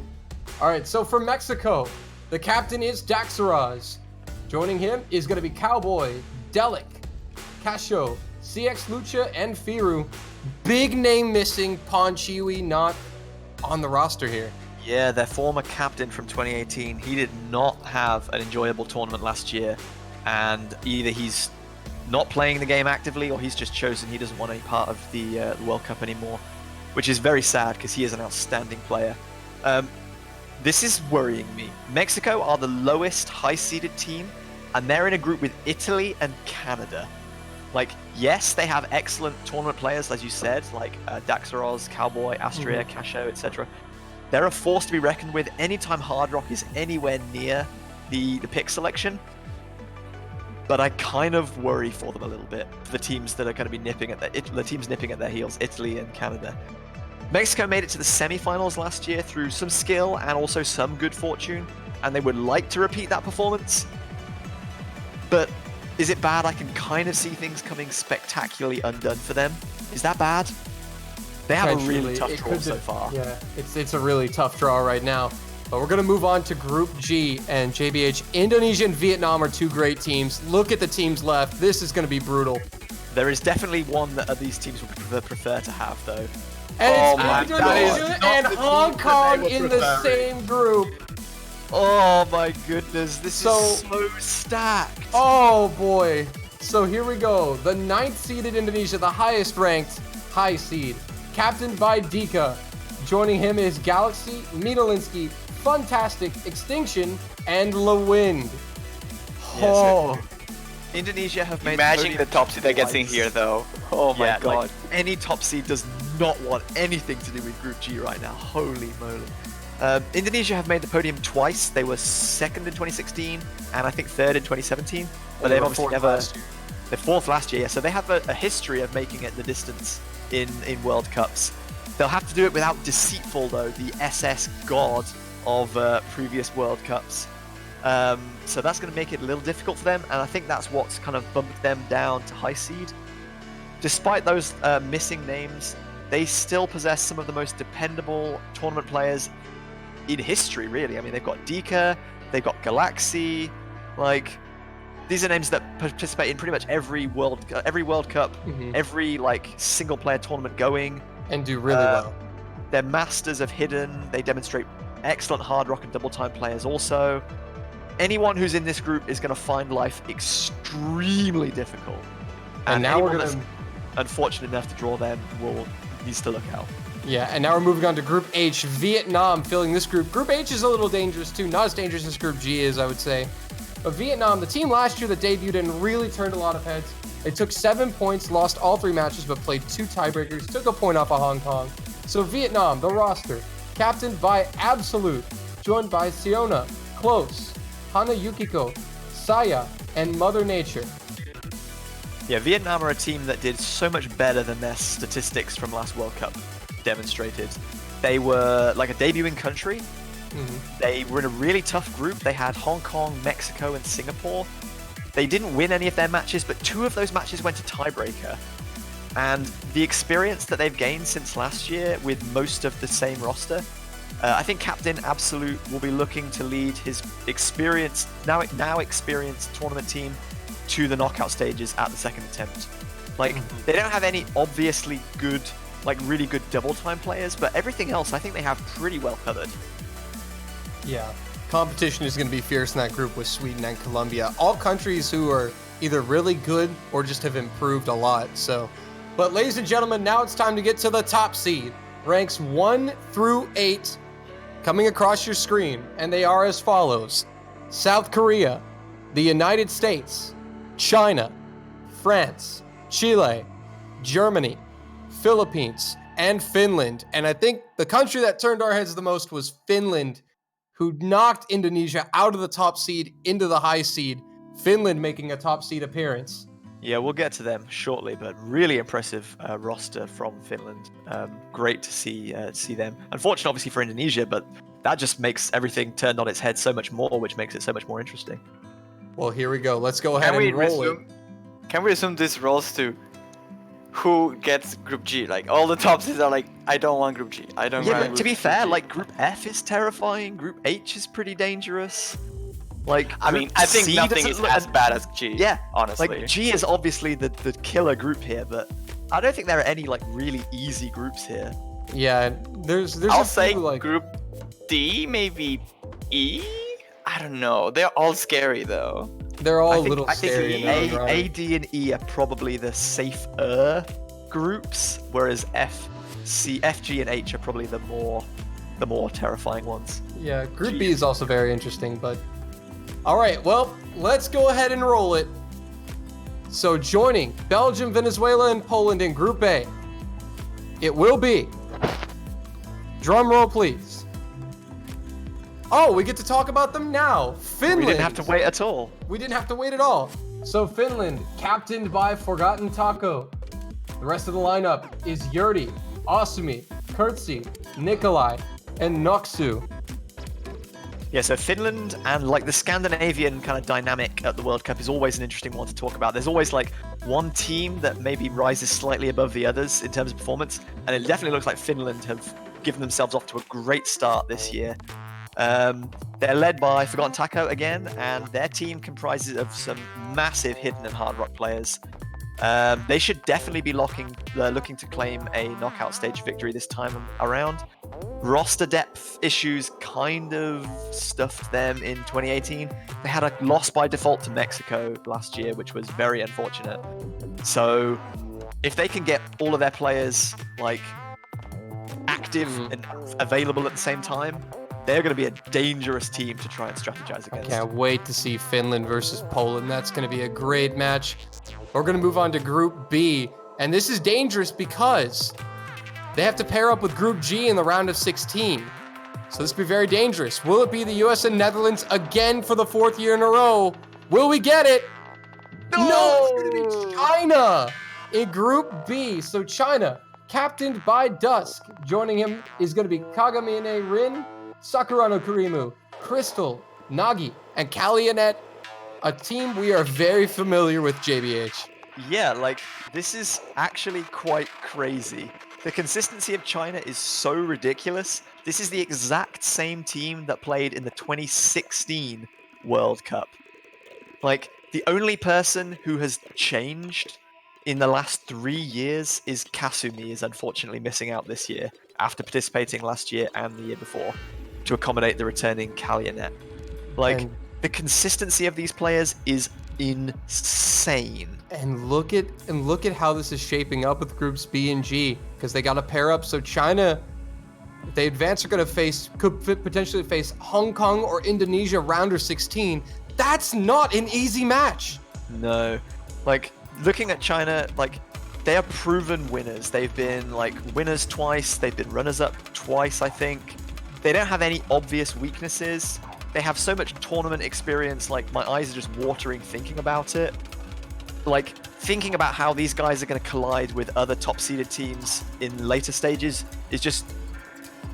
All right, so for Mexico, the captain is Daxaraz. Joining him is going to be Cowboy, Delic, Casho, CX Lucha, and Firu. Big name missing, Ponchiwi not on the roster here. Yeah, their former captain from 2018, he did not have an enjoyable tournament last year. And either he's not playing the game actively or he's just chosen he doesn't want any part of the World Cup anymore, which is very sad because he is an outstanding player. This is worrying me. Mexico are the lowest high-seeded team, and they're in a group with Italy and Canada. Like, yes, they have excellent tournament players, as you said, like Daxaros, Cowboy, Astria, Casho, etc. They're a force to be reckoned with anytime Hard Rock is anywhere near the pick selection. But I kind of worry for them a little bit, for the teams that are going to be nipping at the teams nipping at their heels, Italy and Canada. Mexico made it to the semifinals last year through some skill and also some good fortune, and they would like to repeat that performance. But is it bad? I can kind of see things coming spectacularly undone for them. Is that bad? They have a really tough draw so far. Yeah, it's a really tough draw right now. But we're going to move on to Group G, and JBH, Indonesia and Vietnam are two great teams. Look at the teams left. This is going to be brutal. There is definitely one that these teams would prefer to have, though. And it's Indonesia and Hong Kong in the same group. Oh my goodness, this is so stacked. Oh boy. So here we go. The 9th seeded Indonesia, the highest ranked high seed, captained by Dika. Joining him is Galaxy, Mitalinsky, Fantastic, Extinction, and Lewind. Oh. Indonesia have made Imagine the top seed that gets in here, though. Oh my god. Like, any top seed does not want anything to do with Group G right now. Holy moly. Indonesia have made the podium twice. They were 2nd in 2016 and I think 3rd in 2017. But they've obviously never... They're 4th last year, so they have a history of making it the distance in World Cups. They'll have to do it without Deceitful, though, the SS god of previous World Cups. So that's going to make it a little difficult for them, and I think that's what's kind of bumped them down to high seed. Despite those missing names, they still possess some of the most dependable tournament players in history, really. I mean, they've got Dika, they've got Galaxy, like... These are names that participate in pretty much every World Cup, every like single-player tournament going, and do really well. They're masters of hidden. They demonstrate excellent hard rock and double time players. Also, anyone who's in this group is going to find life extremely difficult. And now we're going to, unfortunate enough to draw them, needs to look out. Yeah, and now we're moving on to Group H. Vietnam filling this group. Group H is a little dangerous too, not as dangerous as Group G is, I would say. But Vietnam, the team last year that debuted and really turned a lot of heads. They took 7 points, lost all 3 matches, but played 2 tiebreakers, took a point off of Hong Kong. So Vietnam, the roster, captained by Absolute, joined by Siona, Close, Hana Yukiko, Saya, and Mother Nature. Yeah, Vietnam are a team that did so much better than their statistics from last World Cup demonstrated. They were like a debuting country. They were in a really tough group. They had Hong Kong, Mexico, and Singapore. They didn't win any of their matches, but 2 of those matches went to tiebreaker. And the experience that they've gained since last year with most of the same roster, I think Captain Absolute will be looking to lead his now experienced tournament team to the knockout stages at the second attempt. Like, they don't have any obviously good, like really good double time players, but everything else I think they have pretty well covered. Yeah, competition is going to be fierce in that group with Sweden and Colombia. All countries who are either really good or just have improved a lot. So, but ladies and gentlemen, now it's time to get to the top seed. Ranks 1 through 8 coming across your screen, and they are as follows: South Korea, the United States, China, France, Chile, Germany, Philippines, and Finland. And I think the country that turned our heads the most was Finland, who knocked Indonesia out of the top seed into the high seed. Finland making a top seed appearance. Yeah, we'll get to them shortly, but really impressive roster from Finland. Great to see them. Unfortunate, obviously, for Indonesia, but that just makes everything turned on its head so much more, which makes it so much more interesting. Well, here we go. Let's go ahead and roll it. Can we assume this rolls to who gets Group G? Like, all the top seeds are like, I don't want Group G. I don't want Yeah, but Group to be G. fair, like, Group F is terrifying. Group H is pretty dangerous. Like, I mean, I think C nothing doesn't is look- as bad as G. Yeah, honestly. like, G is obviously the killer group here, but I don't think there are any, like, really easy groups here. Yeah, there's I'll a say few, like, Group D, maybe E? I don't know. They're all scary, though. they're all I a think, little I think scary in their own right. A, D, and E are probably the safer groups, whereas F, G, and H are probably the more terrifying ones. Yeah, Group B is also very interesting, but... All right, well, let's go ahead and roll it. So joining Belgium, Venezuela, and Poland in Group A, it will be... Drum roll, please. Oh, we get to talk about them now. Finland. We didn't have to wait at all. We didn't have to wait at all. So Finland, captained by Forgotten Taco. The rest of the lineup is Yurdi, Asumi, Kurtzi, Nikolai, and Noksu. Yeah, so Finland and like the Scandinavian kind of dynamic at the World Cup is always an interesting one to talk about. There's always like one team that maybe rises slightly above the others in terms of performance, and it definitely looks like Finland have given themselves off to a great start this year. They're led by Forgotten Taco again, and their team comprises of some massive hidden and hard rock players. They should definitely be looking to claim a knockout stage victory this time around. Roster depth issues kind of stuffed them in 2018. They had a loss by default to Mexico last year, which was very unfortunate. So if they can get all of their players like active and available at the same time, they're going to be a dangerous team to try and strategize against. Can't wait to see Finland versus Poland. That's going to be a great match. We're going to move on to Group B, and this is dangerous because they have to pair up with Group G in the round of 16. So this will be very dangerous. Will it be the US and Netherlands again for the 4th year in a row? Will we get it? No, it's going to be China in Group B. So China, captained by Dusk. Joining him is going to be Kagamine Rin, Sakurano Kurimu, Crystal, Nagi, and Kalyanet. A team we are very familiar with, JBH. Yeah, like, this is actually quite crazy. The consistency of China is so ridiculous. This is the exact same team that played in the 2016 World Cup. Like, the only person who has changed in the last 3 years is Kasumi, is unfortunately missing out this year after participating last year and the year before to accommodate the returning Kalyanet. Like, the consistency of these players is insane. And look at how this is shaping up with groups B and G, because they got to pair up. So China, if they advance, are going to could potentially face Hong Kong or Indonesia rounder 16. That's not an easy match. No, like, looking at China, like, they are proven winners. They've been like winners twice. They've been runners-up twice, I think. They don't have any obvious weaknesses. They have so much tournament experience, like, my eyes are just watering thinking about it. Like, thinking about how these guys are going to collide with other top-seeded teams in later stages is just...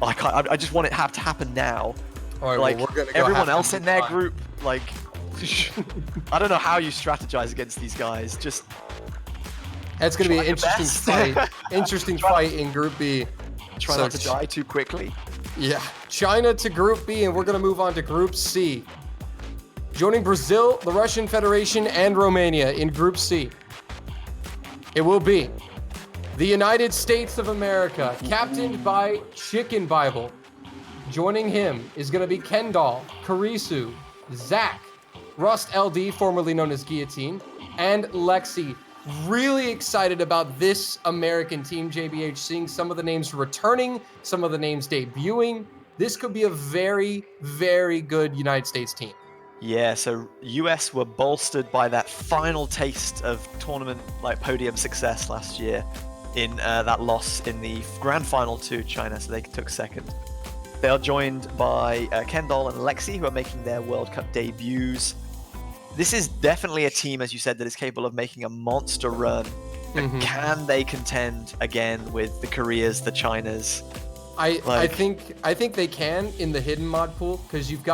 I just want it to happen now. All right, like, well, we're gonna go everyone have to else in move their on. group, like, I don't know how you strategize against these guys. Just It's going to be an Try your interesting best. fight. Interesting fight in Group B. try So not to die too quickly. Yeah, China to Group B, and we're going to move on to Group C. Joining Brazil, the Russian Federation, and Romania in Group C. It will be the United States of America, captained by Chicken Bible. Joining him is going to be Kendall, Karisu, Zach, Rust LD, formerly known as Guillotine, and Lexi. Really excited about this American team, JBH, seeing some of the names returning, some of the names debuting. This could be a very, very good United States team. Yeah, so US were bolstered by that final taste of tournament podium success last year in that loss in the grand final to China, so they took second. They are joined by Kendall and Lexi, who are making their World Cup debuts. This is definitely a team, as you said, that is capable of making a monster run. But can they contend again with the Koreas, the Chinas? I think they can in the hidden mod pool, because you've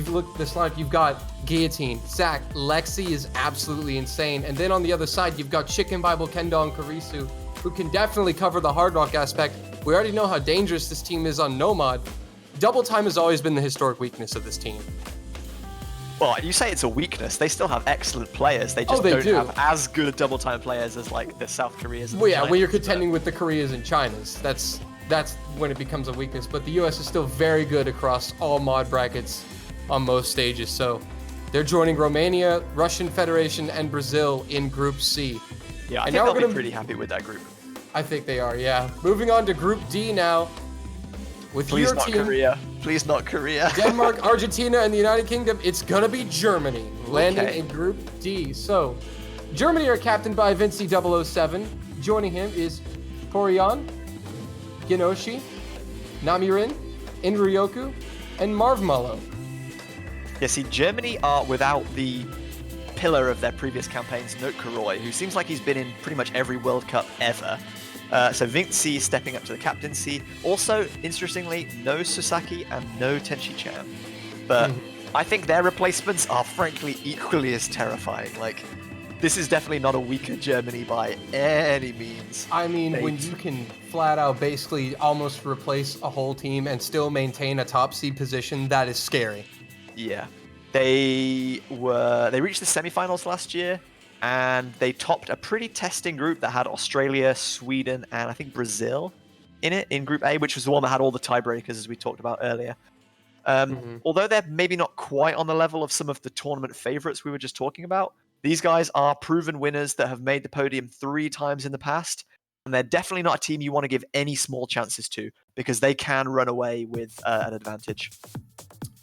looked this lineup, you've got Guillotine, Zach, Lexi is absolutely insane, and then on the other side you've got Chicken Bible, Kendall, and Karisu, who can definitely cover the hard rock aspect. We already know how dangerous this team is on no mod. Double time has always been the historic weakness of this team. Well, you say it's a weakness. They still have excellent players. They just don't have as good double time players as the South Koreas. Well, yeah, when you're contending with the Koreas and Chinas, that's when it becomes a weakness. But the US is still very good across all mod brackets on most stages. So they're joining Romania, Russian Federation, and Brazil in Group C. Yeah, I think they'll be pretty happy with that group. I think they are, yeah. Moving on to Group D now. With your team, Korea. Please not Korea. Denmark, Argentina, and the United Kingdom. It's gonna be Germany landing in Group D. So, Germany are captained by Vinci007. Joining him is Porion, Genoshi, Namirin, Inryoku, and Marvmalo. Yeah, see, Germany are without the pillar of their previous campaigns, Note Kuroi, who seems like he's been in pretty much every World Cup ever. So Vinci stepping up to the captaincy. Also, interestingly, no Sasaki and no Tenshi-chan. But I think their replacements are frankly equally as terrifying. This is definitely not a weaker Germany by any means. I mean, when you can flat out basically almost replace a whole team and still maintain a top seed position, that is scary. Yeah. They reached the semifinals last year, and they topped a pretty testing group that had Australia, Sweden, and I think Brazil in it, in Group A, which was the one that had all the tiebreakers, as we talked about earlier. Although they're maybe not quite on the level of some of the tournament favorites we were just talking about, these guys are proven winners that have made the podium 3 times in the past, and they're definitely not a team you want to give any small chances to, because they can run away with an advantage.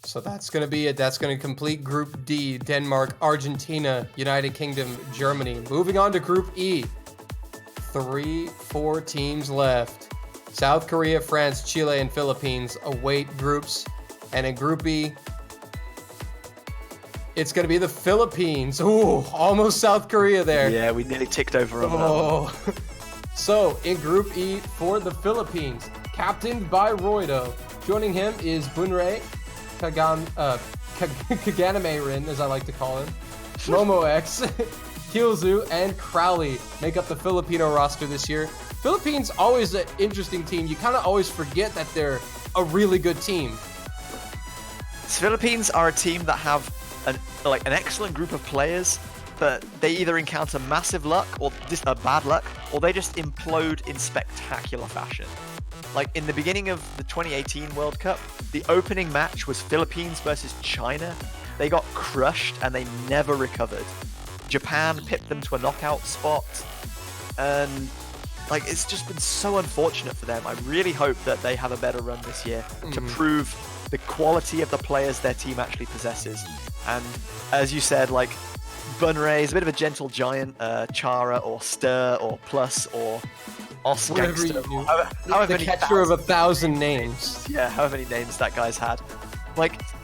So that's going to be it. That's going to complete Group D. Denmark, Argentina, United Kingdom, Germany. Moving on to Group E. 4 teams left. South Korea, France, Chile, and Philippines await groups. And in Group E, it's going to be the Philippines. Ooh, almost South Korea there. Yeah, we nearly ticked over on that one. So in Group E for the Philippines, captained by Roido. Joining him is Bunrei, Kaganame-rin, as I like to call him, Momo X, Kyuzu, and Crowley make up the Filipino roster this year. Philippines always an interesting team. You kind of always forget that they're a really good team. Philippines are a team that have an excellent group of players, but they either encounter massive luck or bad luck, or they just implode in spectacular fashion. In the beginning of the 2018 World Cup, the opening match was Philippines versus China. They got crushed and they never recovered. Japan pipped them to a knockout spot, and it's just been so unfortunate for them. I really hope that they have a better run this year to prove the quality of the players their team actually possesses. And as you said, Bunrei is a bit of a gentle giant, Chara or Stir or Plus or Osgangster. The catcher of 1,000 names. Yeah, however many names that guy's had.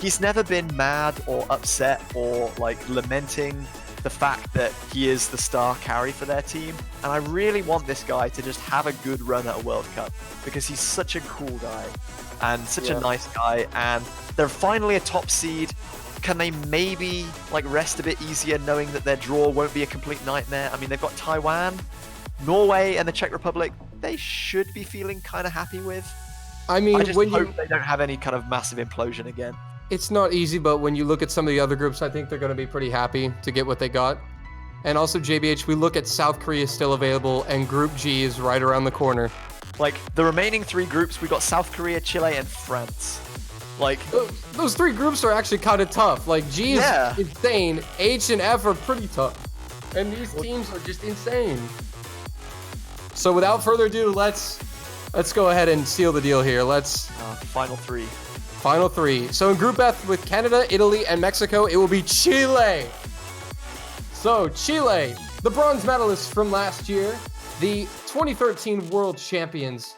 He's never been mad or upset or lamenting the fact that he is the star carry for their team. And I really want this guy to just have a good run at a World Cup, because he's such a cool guy and such a nice guy. And they're finally a top seed, can they maybe like rest a bit easier knowing that their draw won't be a complete nightmare? I mean, they've got Taiwan, Norway, and the Czech Republic. They should be feeling kind of happy with. I mean, I just when hope they don't have any kind of massive implosion again. it's not easy, but when you look at some of the other groups, I think they're going to be pretty happy to get what they got. And also, JBH, we look at South Korea still available, and Group G is right around the corner. Like, the remaining 3 groups, we got South Korea, Chile, and France. Like, Those 3 groups are actually kind of tough. Like, G is insane, H and F are pretty tough. And these teams are just insane. So without further ado, let's go ahead and seal the deal here. final 3. Final 3. So in Group F with Canada, Italy, and Mexico, it will be Chile. So Chile, the bronze medalists from last year, the 2013 world champions,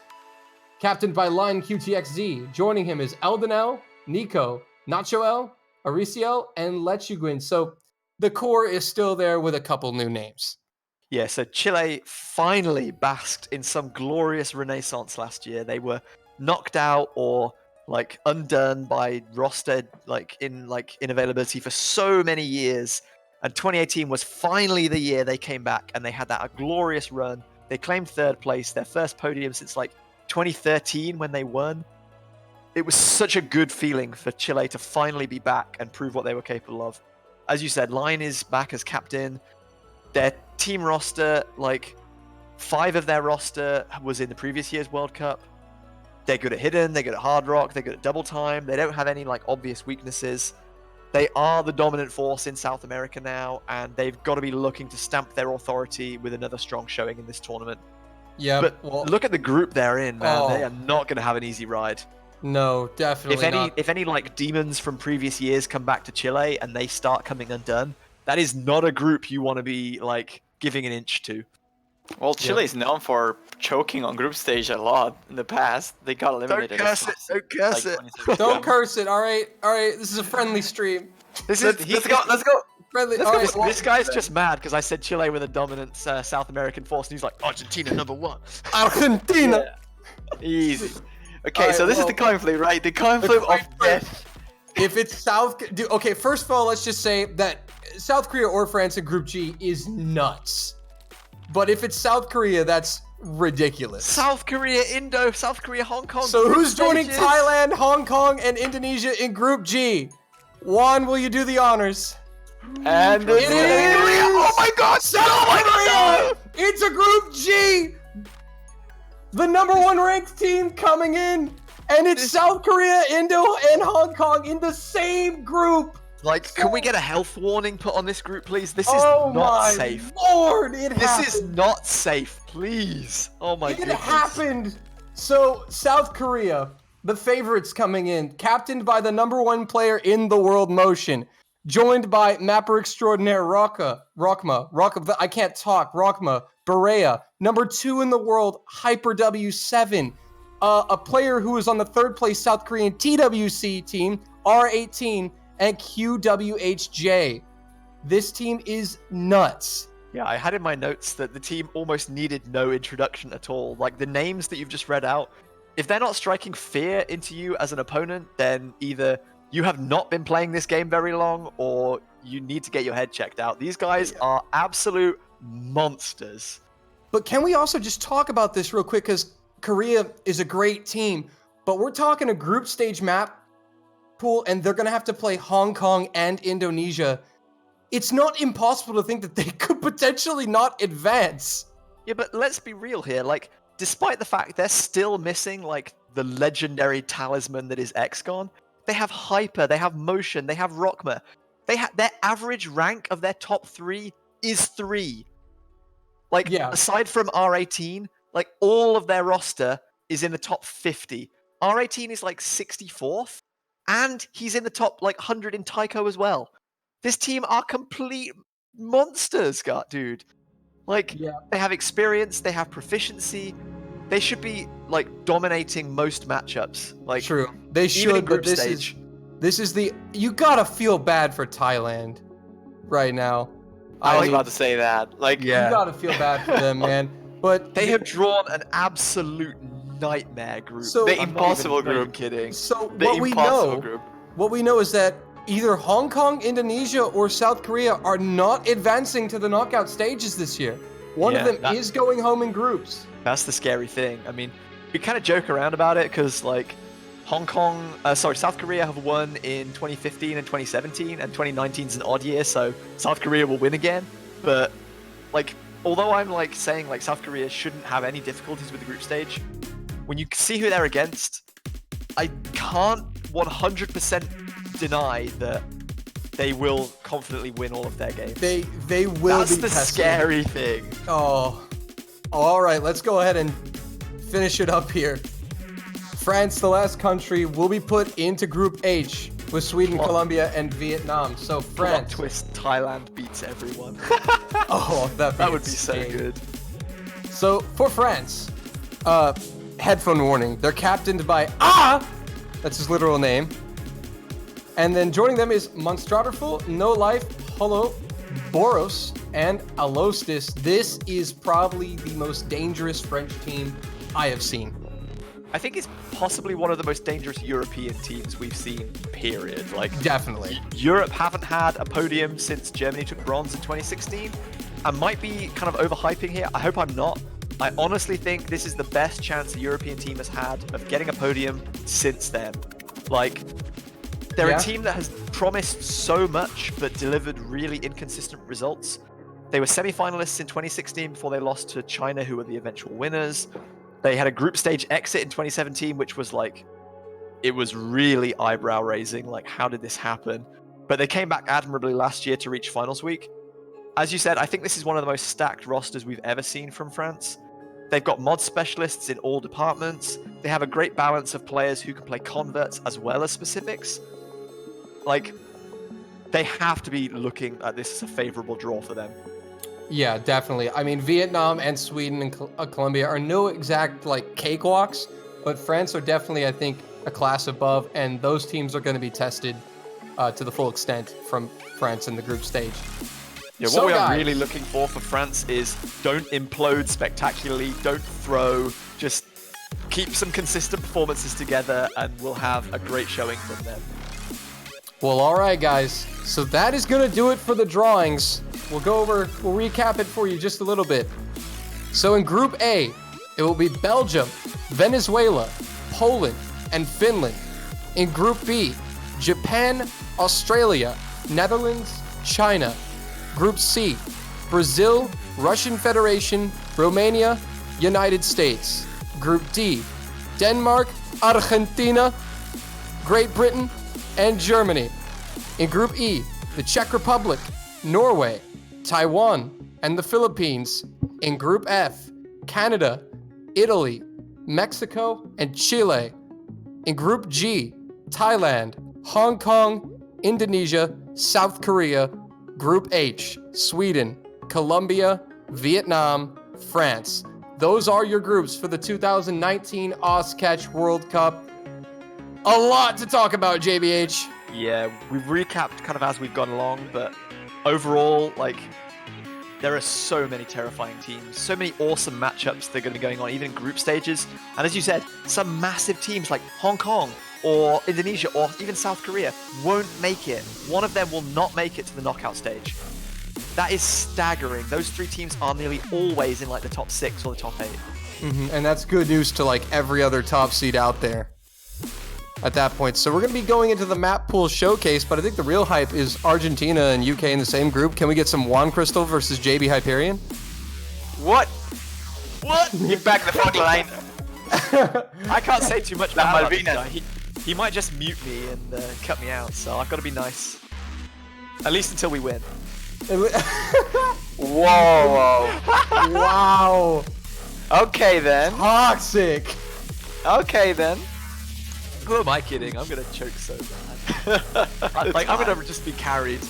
captained by Lion QTXZ. Joining him is Eldenel, Nico, Nachoel, Ariciel, and Lechuguin. So the core is still there with a couple new names. Yeah, so Chile finally basked in some glorious renaissance last year. They were knocked out or like undone by roster inavailability for so many years. And 2018 was finally the year they came back and they had that glorious run. They claimed 3rd place, their first podium since like 2013 when they won. It was such a good feeling for Chile to finally be back and prove what they were capable of. As you said, Lion is back as captain. Their team roster, like 5 of their roster was in the previous year's World Cup. They're good at hidden, they're good at hard rock, they're good at double time. They don't have any like obvious weaknesses. They are the dominant force in South America now, and they've got to be looking to stamp their authority with another strong showing in this tournament. Yeah, but look at the group they're in, man. They are not going to have an easy ride. No, definitely not. If any like demons from previous years come back to Chile and they start coming undone, that is not a group you want to be like giving an inch to. Well, Chile is known for choking on group stage a lot in the past. They got eliminated. Don't curse it. Don't curse it. All right. This is a friendly stream. Let's go. Friendly. This guy's just mad because I said Chile with a dominant South American force, and he's like Argentina #1. Argentina. Yeah. Easy. Okay, so this is the coin flip, right? The coin flip of death. If it's okay, first of all, let's just say that South Korea or France in Group G is nuts. But if it's South Korea, that's ridiculous. South Korea, Hong Kong. So who's joining Thailand, Hong Kong, and Indonesia in Group G? Juan, will you do the honors? And it is. Oh my God! South Korea! It's a Group G. The #1 ranked team coming in, and it's South Korea, Indo, and Hong Kong in the same group. Like, can we get a health warning put on this group, please? This is not safe. Lord, this is not safe, please. Oh my goodness. It happened. So, South Korea, the favorites coming in, captained by the #1 player in the world, Motion, joined by mapper extraordinaire Rockma, I can't talk, Rockma, Berea, #2 in the world, Hyper W7, a player who is on the 3rd place South Korean TWC team, R18, and QWHJ. This team is nuts. Yeah, I had in my notes that the team almost needed no introduction at all. Like, the names that you've just read out, if they're not striking fear into you as an opponent, then either you have not been playing this game very long, or you need to get your head checked out. These guys are absolute monsters. But can we also just talk about this real quick? Because Korea is a great team, but we're talking a group stage map pool, and they're going to have to play Hong Kong and Indonesia. It's not impossible to think that they could potentially not advance. Yeah, but let's be real here. Like, despite the fact they're still missing, like, the legendary talisman that is XCON, they have Hyper, they have Motion, they have Rockma. Their average rank of their top 3 is 3. Like, aside from R18, like, all of their roster is in the top 50. R18 is, like, 64th. And he's in the top, like, 100 in Taiko as well. This team are complete monsters, dude. Like, they have experience, they have proficiency. They should be, like, dominating most matchups. Like, true. They should, but this is the... You gotta feel bad for Thailand right now. I was about to say that. Like, you gotta feel bad for them, man. But they have drawn an absolute nightmare group. So, the impossible group. Kidding. So what we know is that either Hong Kong, Indonesia, or South Korea are not advancing to the knockout stages this year. One of Yeah, them is going home in groups. That's the scary thing. I mean, we kind of joke around about it because, like, South Korea have won in 2015 and 2017, and 2019 is an odd year, so South Korea will win again. But, like, although I'm, like, saying, like, South Korea shouldn't have any difficulties with the group stage, when you see who they're against, I can't 100% deny that they will confidently win all of their games. They will That's be the tested. scary thing. Oh, all right. Let's go ahead and finish it up here. France, the last country, will be put into Group H with Sweden, Colombia, and Vietnam. So Plot France. twist: Thailand beats everyone. Oh, that would be so insane. good. So for France, headphone warning. They're captained by that's his literal name. And then joining them is Monstraderful, No Life, Holo, Boros, and Alostis. This is probably the most dangerous French team I have seen. I think it's possibly one of the most dangerous European teams we've seen, period. Like, Definitely. Europe haven't had a podium since Germany took bronze in 2016. I might be kind of overhyping here. I hope I'm not. I honestly think this is the best chance a European team has had of getting a podium since then. Like, they're a team that has promised so much but delivered really inconsistent results. They were semi-finalists in 2016 before they lost to China, who were the eventual winners. They had a group stage exit in 2017, which was like, it was really eyebrow raising. Like, how did this happen? But they came back admirably last year to reach finals week. As you said, I think this is one of the most stacked rosters we've ever seen from France. They've got mod specialists in all departments. They have a great balance of players who can play converts as well as specifics. Like, they have to be looking at this as a favorable draw for them. Yeah, definitely. I mean, Vietnam and Sweden and Colombia are no exact, like, cakewalks, but France are definitely, I think, a class above, and those teams are going to be tested to the full extent from France in the group stage. Yeah, what we are really looking for France is don't implode spectacularly, don't throw, just keep some consistent performances together, and we'll have a great showing from them. Well, all right, guys. So that is going to do it for the drawings. We'll recap it for you just a little bit. So in Group A, it will be Belgium, Venezuela, Poland, and Finland. In Group B, Japan, Australia, Netherlands, China. Group C, Brazil, Russian Federation, Romania, United States. Group D, Denmark, Argentina, Great Britain, and Germany. In Group E, the Czech Republic, Norway, Taiwan, and the Philippines. In Group F, Canada, Italy, Mexico, and Chile. In Group G, Thailand, Hong Kong, Indonesia, South Korea. Group H, Sweden, Colombia, Vietnam, France. Those are your groups for the 2019 Oscatch World Cup. A lot to talk about, JBH. Yeah, we've recapped kind of as we've gone along, but overall, like, there are so many terrifying teams, so many awesome matchups that are going to be going on, even in group stages. And as you said, some massive teams like Hong Kong or Indonesia or even South Korea won't make it. One of them will not make it to the knockout stage. That is staggering. Those three teams are nearly always in like the top 6 or the top 8. And that's good news to like every other top seed out there at that point. So we're going to be going into the Mappool showcase, but I think the real hype is Argentina and UK in the same group. Can we get some Juan Crystal versus JB Hyperion? What? Get back the fuck line. I can't say too much about this Malvinas. guy. He might just mute me and cut me out, so I've got to be nice. At least until we win. Whoa. Wow. Okay then. Toxic. Okay then. Who am I kidding? I'm going to choke so bad. I'm going to just be carried.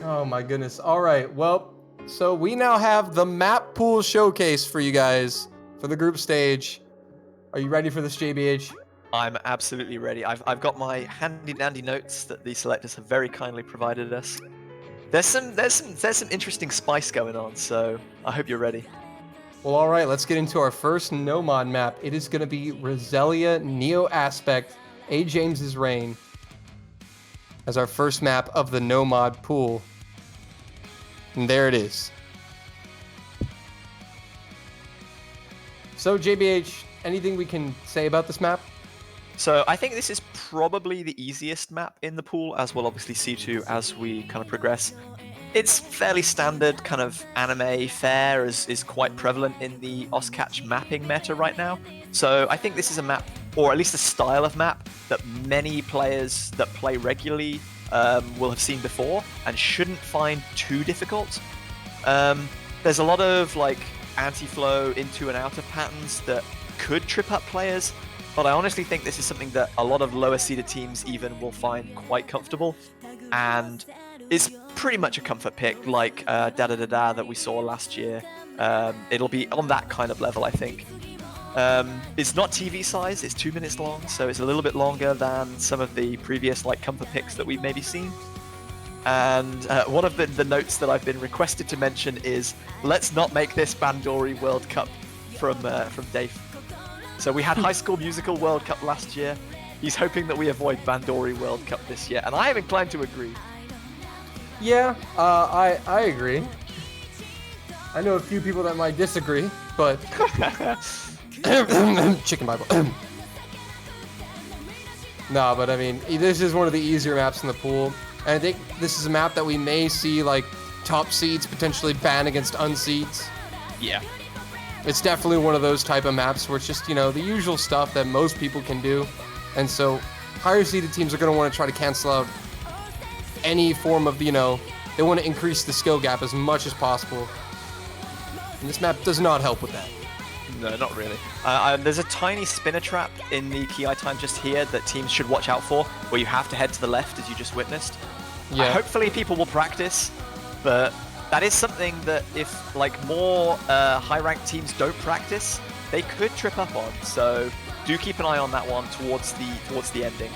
Oh my goodness. All right. Well, so we now have the Mappool showcase for you guys for the group stage. Are you ready for this, JBH? I'm absolutely ready. I've got my handy dandy notes that the selectors have very kindly provided us. There's some interesting spice going on, so I hope you're ready. Well, all right. Let's get into our first no-mod map. It is going to be Roselia Neo Aspect, A. James's Reign. as our first map of the no mod pool. And there it is. So JBH, anything we can say about this map? So I think this is probably the easiest map in the pool, as we'll obviously see too as we kind of progress. It's fairly standard kind of anime fare is quite prevalent in the Oscatch mapping meta right now. So I think this is a map, or at least a style of map, that many players that play regularly will have seen before and shouldn't find too difficult. There's a lot of like anti-flow into and out of patterns that could trip up players, but I honestly think this is something that a lot of lower seeded teams even will find quite comfortable, and it's pretty much a comfort pick like Da Da Da Da that we saw last year. It'll be on that kind of level, I think. It's not TV size, it's 2 minutes long, so it's a little bit longer than some of the previous like comfort picks that we've maybe seen. And one of the notes that I've been requested to mention is, let's not make this Bandori World Cup from Dave. So we had High School Musical World Cup last year. He's hoping that we avoid Bandori World Cup this year, and I am inclined to agree. Yeah, I agree. I know a few people that might disagree, but Chicken Bible. No, but I mean, this is one of the easier maps in the pool. And I think this is a map that we may see like top seeds potentially ban against unseeds. Yeah. It's definitely one of those type of maps where it's just, you know, the usual stuff that most people can do. And so higher seeded teams are going to want to try to cancel out any form of, you know, they want to increase the skill gap as much as possible. And this map does not help with that. No, not really. There's a tiny spinner trap in the key item just here that teams should watch out for, where you have to head to the left, as you just witnessed. Yeah. Hopefully people will practice, but that is something that if like more high-ranked teams don't practice, they could trip up on. So do keep an eye on that one towards the ending.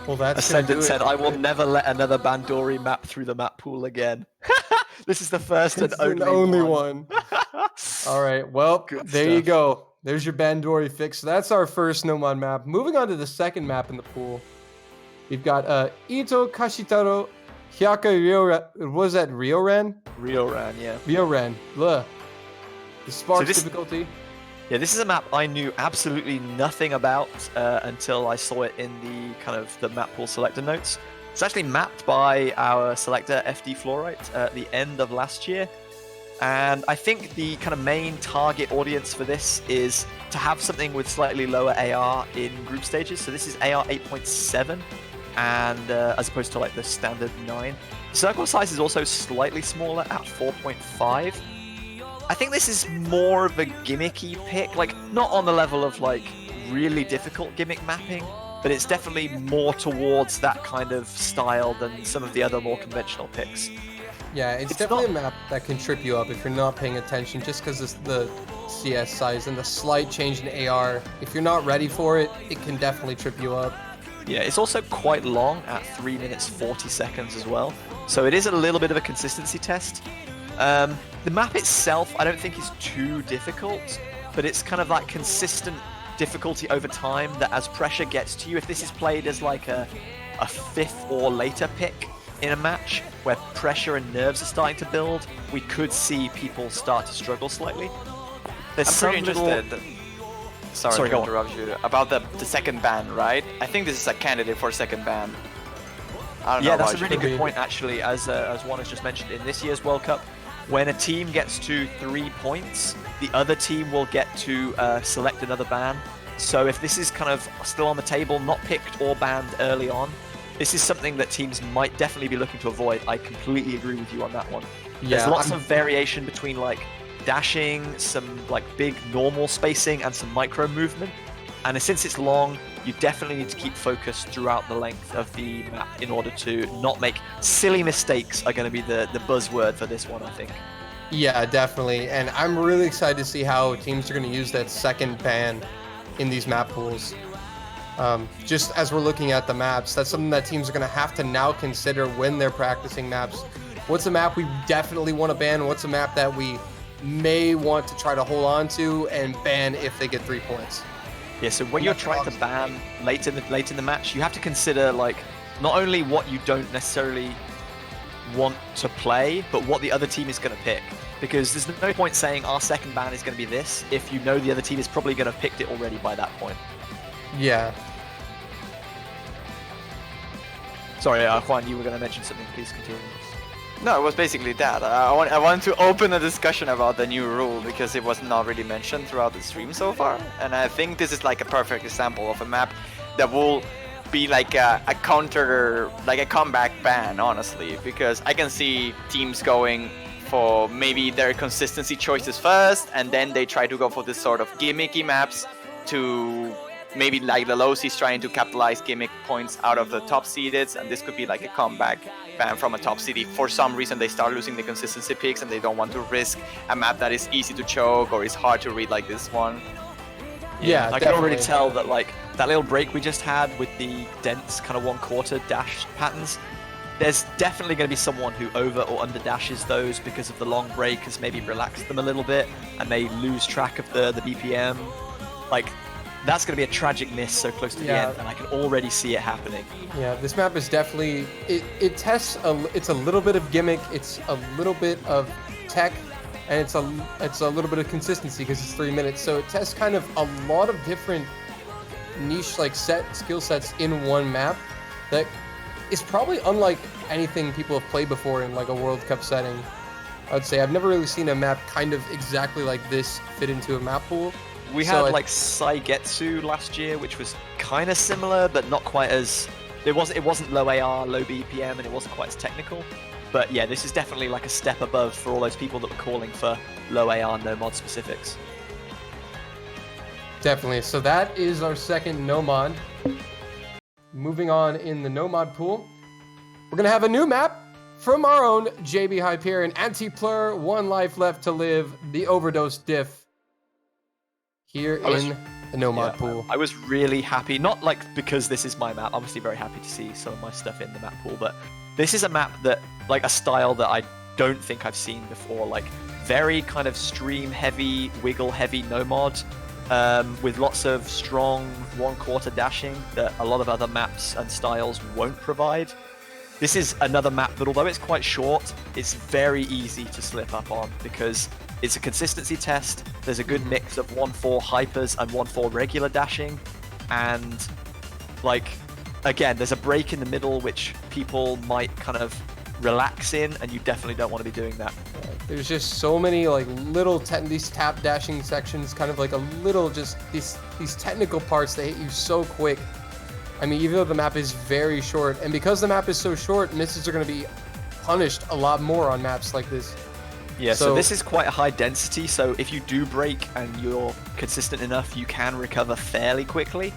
Well, that's gonna do Ascendant it. said, "I will never let another Bandori map through the map pool again." This is the first and It's the only one. All right. Well, Good there you stuff. go. There's your Bandori fix. So that's our first no mod map. Moving on to the second map in the pool. We've got Ito Kashitaro Hyaka Ryoren. Was that Ryoren? Ryoran, yeah. Ryoren. Blah. The sparks this- difficulty. Yeah, this is a map I knew absolutely nothing about until I saw it in the kind of the map pool selector notes. It's actually mapped by our selector FD Fluorite at the end of last year. And I think the kind of main target audience for this is to have something with slightly lower AR in group stages. So this is AR 8.7, and as opposed to like the standard 9. The circle size is also slightly smaller at 4.5. I think this is more of a gimmicky pick, like not on the level of like really difficult gimmick mapping, but it's definitely more towards that kind of style than some of the other more conventional picks. Yeah, it's definitely a map that can trip you up if you're not paying attention, just because the CS size and the slight change in AR. If you're not ready for it, it can definitely trip you up. Yeah, it's also quite long at 3 minutes 40 seconds as well, so it is a little bit of a consistency test. The map itself, I don't think is too difficult, but it's kind of that consistent difficulty over time that as pressure gets to you, if this is played as like a 5th or later pick in a match where pressure and nerves are starting to build, we could see people start to struggle slightly. There's I'm pretty some little- interested. Sorry to go on. interrupt you. About the second ban, right? I think this is a candidate for second ban. I don't know Yeah, that's a about really you. good point, actually. As Juan has just mentioned, in this year's World Cup, when a team gets to 3 points, the other team will get to select another ban. So if this is kind of still on the table, not picked or banned early on, this is something that teams might definitely be looking to avoid. I completely agree with you on that one. There's lots of variation between like dashing, some like big normal spacing, and some micro movement. And since it's long, you definitely need to keep focused throughout the length of the map in order to not make silly mistakes are going to be the buzzword for this one, I think. Yeah, definitely. And I'm really excited to see how teams are going to use that second ban in these map pools. Just as we're looking at the maps, that's something that teams are going to have to now consider when they're practicing maps. What's a map we definitely want to ban? What's a map that we may want to try to hold on to and ban if they get 3 points. Yeah, so when you're trying to ban late in the match, you have to consider like not only what you don't necessarily want to play, but what the other team is going to pick. Because there's no point saying our second ban is going to be this if you know the other team is probably going to have picked it already by that point. Yeah. Sorry, Juan, you were going to mention something. Please continue. No, it was basically that. I wanted to open a discussion about the new rule because it was not really mentioned throughout the stream so far. And I think this is like a perfect example of a map that will be like a counter, like a comeback ban, honestly. Because I can see teams going for maybe their consistency choices first, and then they try to go for this sort of gimmicky maps to maybe like the low seeds trying to capitalize gimmick points out of the top seeded, and this could be like a comeback ban from a top seed. If for some reason they start losing the consistency picks and they don't want to risk a map that is easy to choke or is hard to read like this one. Yeah, I can already tell that like that little break we just had with the dense kind of 1/4 dash patterns. There's definitely going to be someone who over or under dashes those because of the long break has maybe relaxed them a little bit and they lose track of the BPM. Like, that's going to be a tragic miss so close to the end, and I can already see it happening. Yeah, this map is definitely, it tests, it's a little bit of gimmick, it's a little bit of tech, and it's a little bit of consistency because it's 3 minutes. So it tests kind of a lot of different niche like skill sets in one map that is probably unlike anything people have played before in like a World Cup setting. I'd say I've never really seen a map kind of exactly like this fit into a map pool. We had like Saigetsu last year, which was kind of similar, but not quite as. It wasn't low AR, low BPM, and it wasn't quite as technical. But yeah, this is definitely like a step above for all those people that were calling for low AR, no mod specifics. Definitely. So that is our second no mod. Moving on in the no mod pool, we're gonna have a new map from our own JB Hyperion, Anti-Plur, 1 life left to live, the overdose diff. Here in the no mod pool. I was really happy, not like because this is my map, obviously very happy to see some of my stuff in the map pool, but this is a map that, like a style that I don't think I've seen before, like very kind of stream heavy, wiggle heavy no mod, with lots of strong 1/4 dashing that a lot of other maps and styles won't provide. This is another map that, although it's quite short, it's very easy to slip up on because it's a consistency test. There's a good mix of 1/4 hypers and 1/4 regular dashing. And like, again, there's a break in the middle which people might kind of relax in, and you definitely don't want to be doing that. There's just so many like little these tap dashing sections, kind of like a little just these technical parts that hit you so quick. I mean, even though the map is very short, and because the map is so short, misses are going to be punished a lot more on maps like this. Yeah, so this is quite a high density, so if you do break and you're consistent enough, you can recover fairly quickly.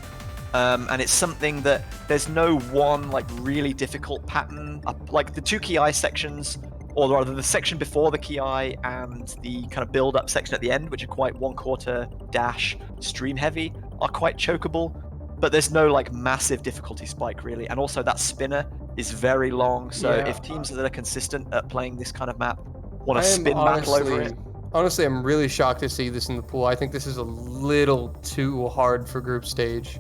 And it's something that there's no one like really difficult pattern. Like the 2 Ki sections, or rather the section before the Ki and the kind of build-up section at the end, which are quite 1/4 dash stream heavy, are quite chokeable. But there's no like massive difficulty spike really, and also that spinner is very long. So if teams that are consistent at playing this kind of map want to spin battle over it. Honestly, I'm really shocked to see this in the pool. I think this is a little too hard for group stage.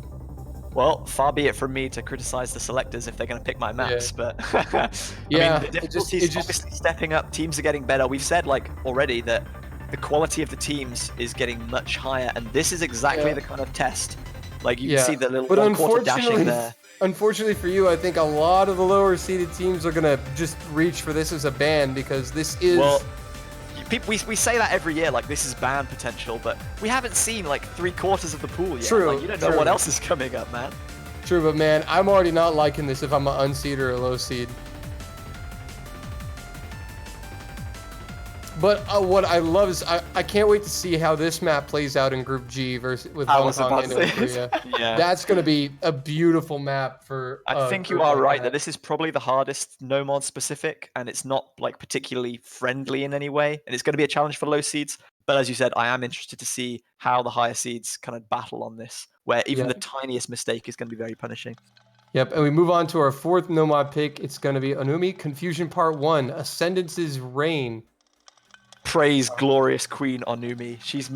Well, far be it from me to criticize the selectors if they're going to pick my maps, but I yeah, mean, the difficulty is obviously stepping up. Teams are getting better. We've said like already that the quality of the teams is getting much higher, and this is exactly the kind of test. Like you can see the little 1/4 dashing there. Unfortunately for you, I think a lot of the lower seeded teams are gonna just reach for this as a ban because this is. Well, we say that every year, like this is ban potential, but we haven't seen like 3/4 of the pool yet. True. Like, you don't know what else is coming up, man. True, but man, I'm already not liking this if I'm an unseed or a low seed. But what I love is I can't wait to see how this map plays out in Group G with Hong Kong and North Korea. Yeah, that's going to be a beautiful map for. I think you are right that this is probably the hardest no mod specific, and it's not like particularly friendly in any way, and it's going to be a challenge for low seeds. But as you said, I am interested to see how the higher seeds kind of battle on this, where even the tiniest mistake is going to be very punishing. Yep, and we move on to our 4th no mod pick. It's going to be Onumi Confusion Part 1, Ascendance's Reign. Praise glorious Queen Onumi. She's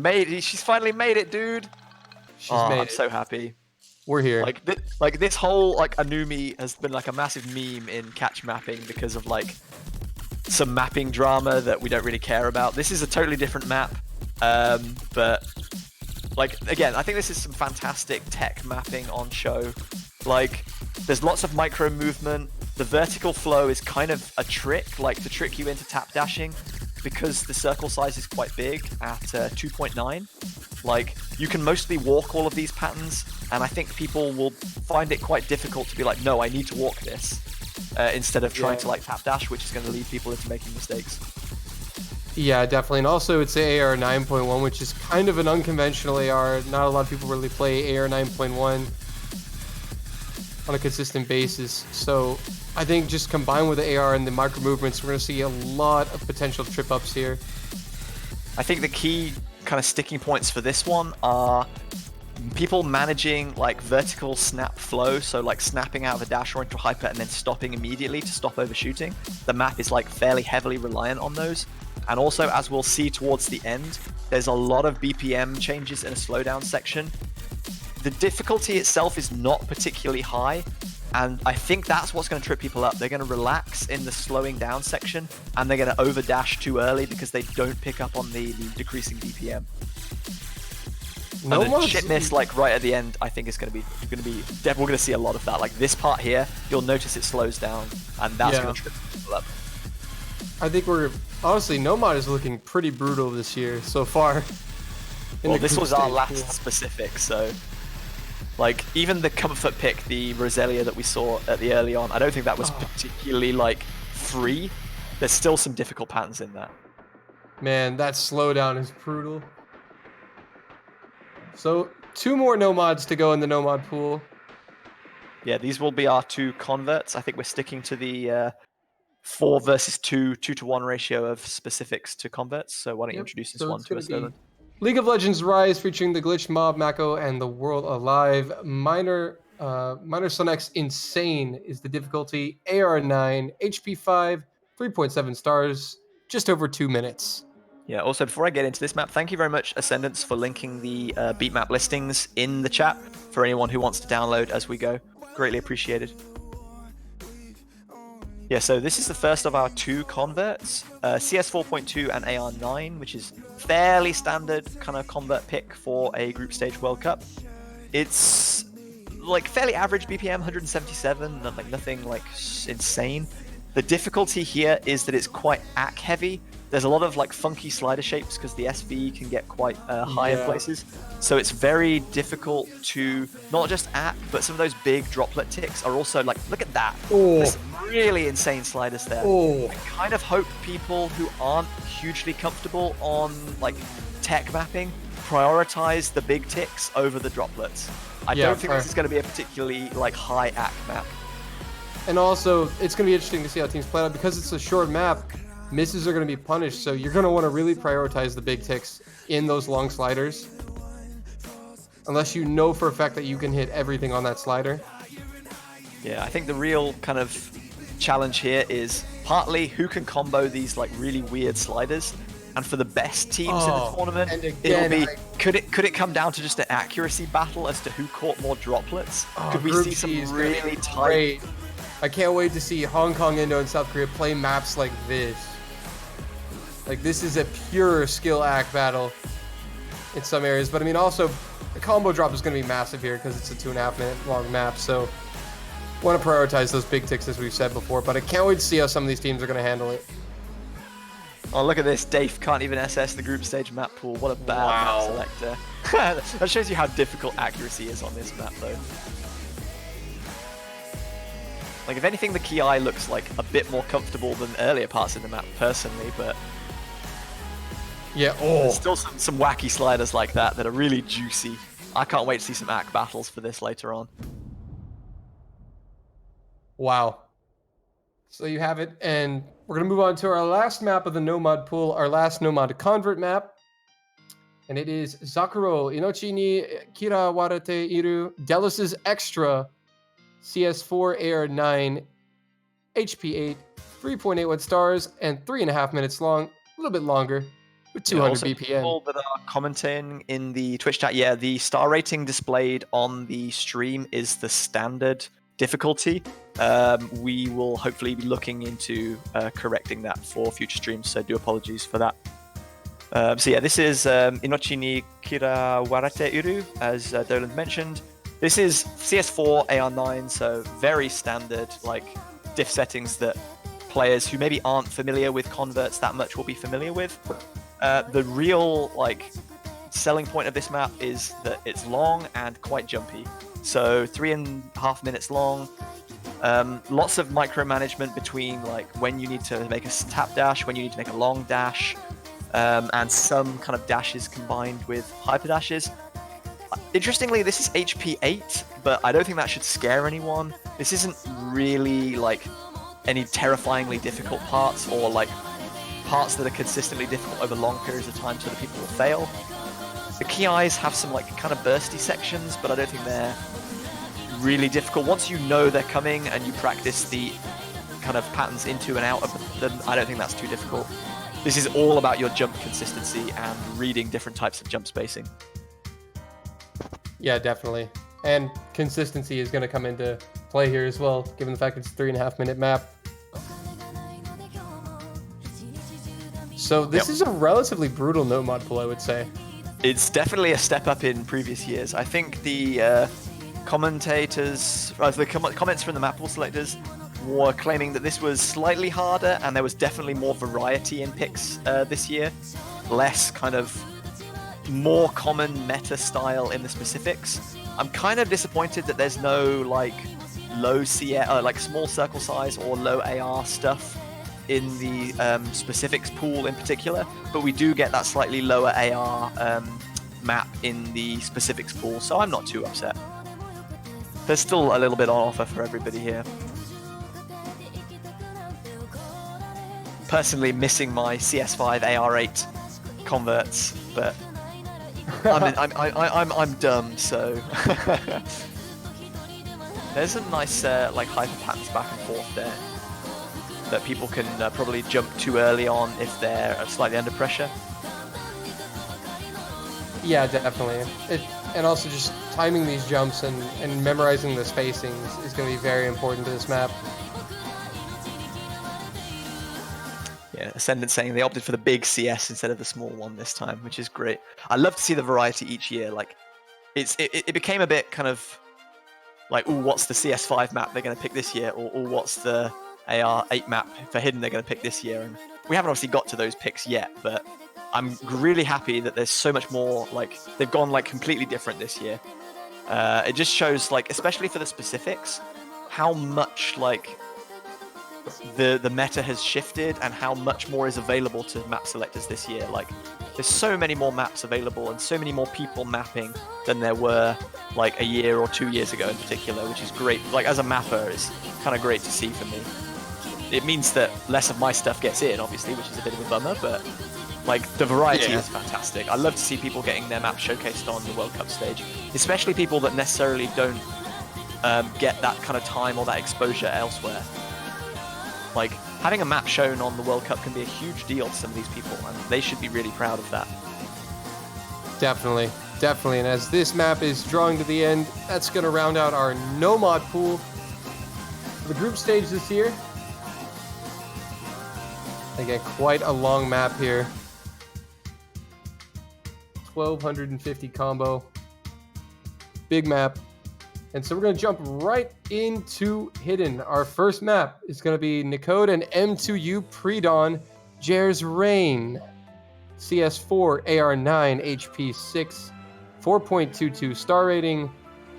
finally made it, dude. She's made I'm it. so happy. We're here. Like this whole like Anumi has been like a massive meme in catch mapping because of like some mapping drama that we don't really care about. This is a totally different map, but like again, I think this is some fantastic tech mapping on show. Like there's lots of micro movement. The vertical flow is kind of a trick, like to trick you into tap dashing, because the circle size is quite big at 2.9. Like you can mostly walk all of these patterns, and I think people will find it quite difficult to be like, no, I need to walk this, instead of trying to like tap dash, which is going to lead people into making mistakes. Yeah, definitely. And also it's AR 9.1, which is kind of an unconventional AR. Not a lot of people really play AR 9.1 on a consistent basis. So I think just combined with the AR and the micro movements, we're going to see a lot of potential trip ups here. I think the key kind of sticking points for this one are people managing like vertical snap flow, so like snapping out of a dash or into a hyper and then stopping immediately to stop overshooting. The map is like fairly heavily reliant on those. And also, as we'll see towards the end, there's a lot of BPM changes in a slowdown section. The difficulty itself is not particularly high, and I think that's what's going to trip people up. They're going to relax in the slowing down section, and they're going to over dash too early because they don't pick up on the decreasing BPM. And the shit miss like right at the end, I think is going to be we're going to see a lot of that. Like this part here, you'll notice it slows down, and that's going to trip people up. I think honestly, Nomad is looking pretty brutal this year so far. Well, this was our last specific, so like even the comfort pick, the Roselia that we saw at the early on, I don't think that was particularly like free. There's still some difficult patterns in that. Man, that slowdown is brutal. So 2 more Nomads to go in the Nomad pool. Yeah, these will be our 2 converts. I think we're sticking to the 4 versus 2, 2-to-1 ratio of specifics to converts. So why don't you introduce this one to us, Erlen? League of Legends Rise, featuring the Glitch Mob, Mako, and the World Alive. Minor Sun X Insane is the difficulty. AR 9, HP 5, 3.7 stars, just over 2 minutes. Yeah, also, before I get into this map, thank you very much, Ascendance, for linking the beat map listings in the chat for anyone who wants to download as we go. Greatly appreciated. Yeah, so this is the first of our 2 converts, CS 4.2 and AR 9, which is fairly standard kind of convert pick for a group stage World Cup. It's like fairly average BPM, 177, nothing like insane. The difficulty here is that it's quite AC heavy. There's a lot of like funky slider shapes because the SV can get quite high in places. So it's very difficult to not just AC, but some of those big droplet ticks are also like, look at that. There's some really insane sliders there. I kind of hope people who aren't hugely comfortable on like tech mapping prioritize the big ticks over the droplets. I don't think this is going to be a particularly like high AC map. And also, it's going to be interesting to see how teams play out because it's a short map. Misses are going to be punished, so you're going to want to really prioritize the big ticks in those long sliders. Unless you know for a fact that you can hit everything on that slider. Yeah, I think the real kind of challenge here is partly who can combo these like really weird sliders. And for the best teams in the tournament, it'll be could it come down to just an accuracy battle as to who caught more droplets? Could we see some really tight? I can't wait to see Hong Kong, Indo, and South Korea play maps like this. Like this is a pure skill act battle in some areas, but I mean also the combo drop is going to be massive here because it's a 2.5 minute long map. So want to prioritize those big ticks as we've said before, but I can't wait to see how some of these teams are going to handle it. Oh, look at this. Dave can't even SS the group stage map pool. What a bad map selector. That shows you how difficult accuracy is on this map, though. Like, if anything, the Ki looks like a bit more comfortable than earlier parts in the map, personally, but... Yeah, There's still some wacky sliders like that are really juicy. I can't wait to see some AC battles for this later on. Wow. So you have it, and we're going to move on to our last map of the Nomad pool, our last Nomad convert map. And it is Zakuro Inochi ni Kirawarete Iru Delis's Extra CS4 AR 9 HP 8 3.81 stars and 3.5 minutes long, a little bit longer. With 200 Also, BPM. people that are commenting in the Twitch chat, yeah, the star rating displayed on the stream is the standard difficulty. We will hopefully be looking into correcting that for future streams, so do apologies for that. So yeah, this is Inochi ni Kirawarete Uru, as Dolan mentioned. This is CS4 AR9, so very standard like diff settings that players who maybe aren't familiar with converts that much will be familiar with. The real like selling point of this map is that it's long and quite jumpy. So 3.5 minutes long. Lots of micromanagement between like when you need to make a tap dash, when you need to make a long dash, and some kind of dashes combined with hyper dashes. Interestingly, this is HP 8, but I don't think that should scare anyone. This isn't really like any terrifyingly difficult parts or like parts that are consistently difficult over long periods of time so that people will fail. The key eyes have some like kind of bursty sections, but I don't think they're really difficult. Once you know they're coming and you practice the kind of patterns into and out of them, I don't think that's too difficult. This is all about your jump consistency and reading different types of jump spacing. Yeah, definitely. And consistency is going to come into play here as well, given the fact it's a 3.5 minute map. So this is a relatively brutal no mod pool, I would say. It's definitely a step up in previous years. I think the commentators, the comments from the Mappool selectors were claiming that this was slightly harder and there was definitely more variety in picks this year. Less kind of more common meta style in the specifics. I'm kind of disappointed that there's no like low CS, like small circle size or low AR stuff in the specifics pool in particular, but we do get that slightly lower AR map in the specifics pool, so I'm not too upset. There's still a little bit on offer for everybody here. Personally missing my CS5 AR8 converts, but I'm dumb, so there's a nice like hyper patterns back and forth there that people can probably jump too early on if they're slightly under pressure. Yeah, definitely. And also just timing these jumps and memorizing the spacings is going to be very important to this map. Yeah, Ascendant saying they opted for the big CS instead of the small one this time, which is great. I love to see the variety each year. Like, it became a bit kind of like, ooh, what's the CS5 map they're going to pick this year? Or ooh, what's the AR8 map for Hidden they're going to pick this year? And we haven't obviously got to those picks yet, but I'm really happy that there's so much more, like, they've gone, like, completely different this year. It just shows, like, especially for the specifics, how much, like, the meta has shifted and how much more is available to map selectors this year. Like, there's so many more maps available and so many more people mapping than there were, like, a year or 2 years ago in particular, which is great. Like, as a mapper, it's kind of great to see for me. It means that less of my stuff gets in, obviously, which is a bit of a bummer, but like the variety is fantastic. I love to see people getting their map showcased on the World Cup stage, especially people that necessarily don't get that kind of time or that exposure elsewhere. Like, having a map shown on the World Cup can be a huge deal to some of these people, and they should be really proud of that. Definitely, definitely. And as this map is drawing to the end, that's going to round out our no mod pool for the group stage this year. Again, quite a long map here. 1250 combo. Big map. And so we're going to jump right into Hidden. Our first map is going to be Nicode and M2U Pre-Dawn Jair's Reign. CS4 AR9 HP 6 4.22 star rating,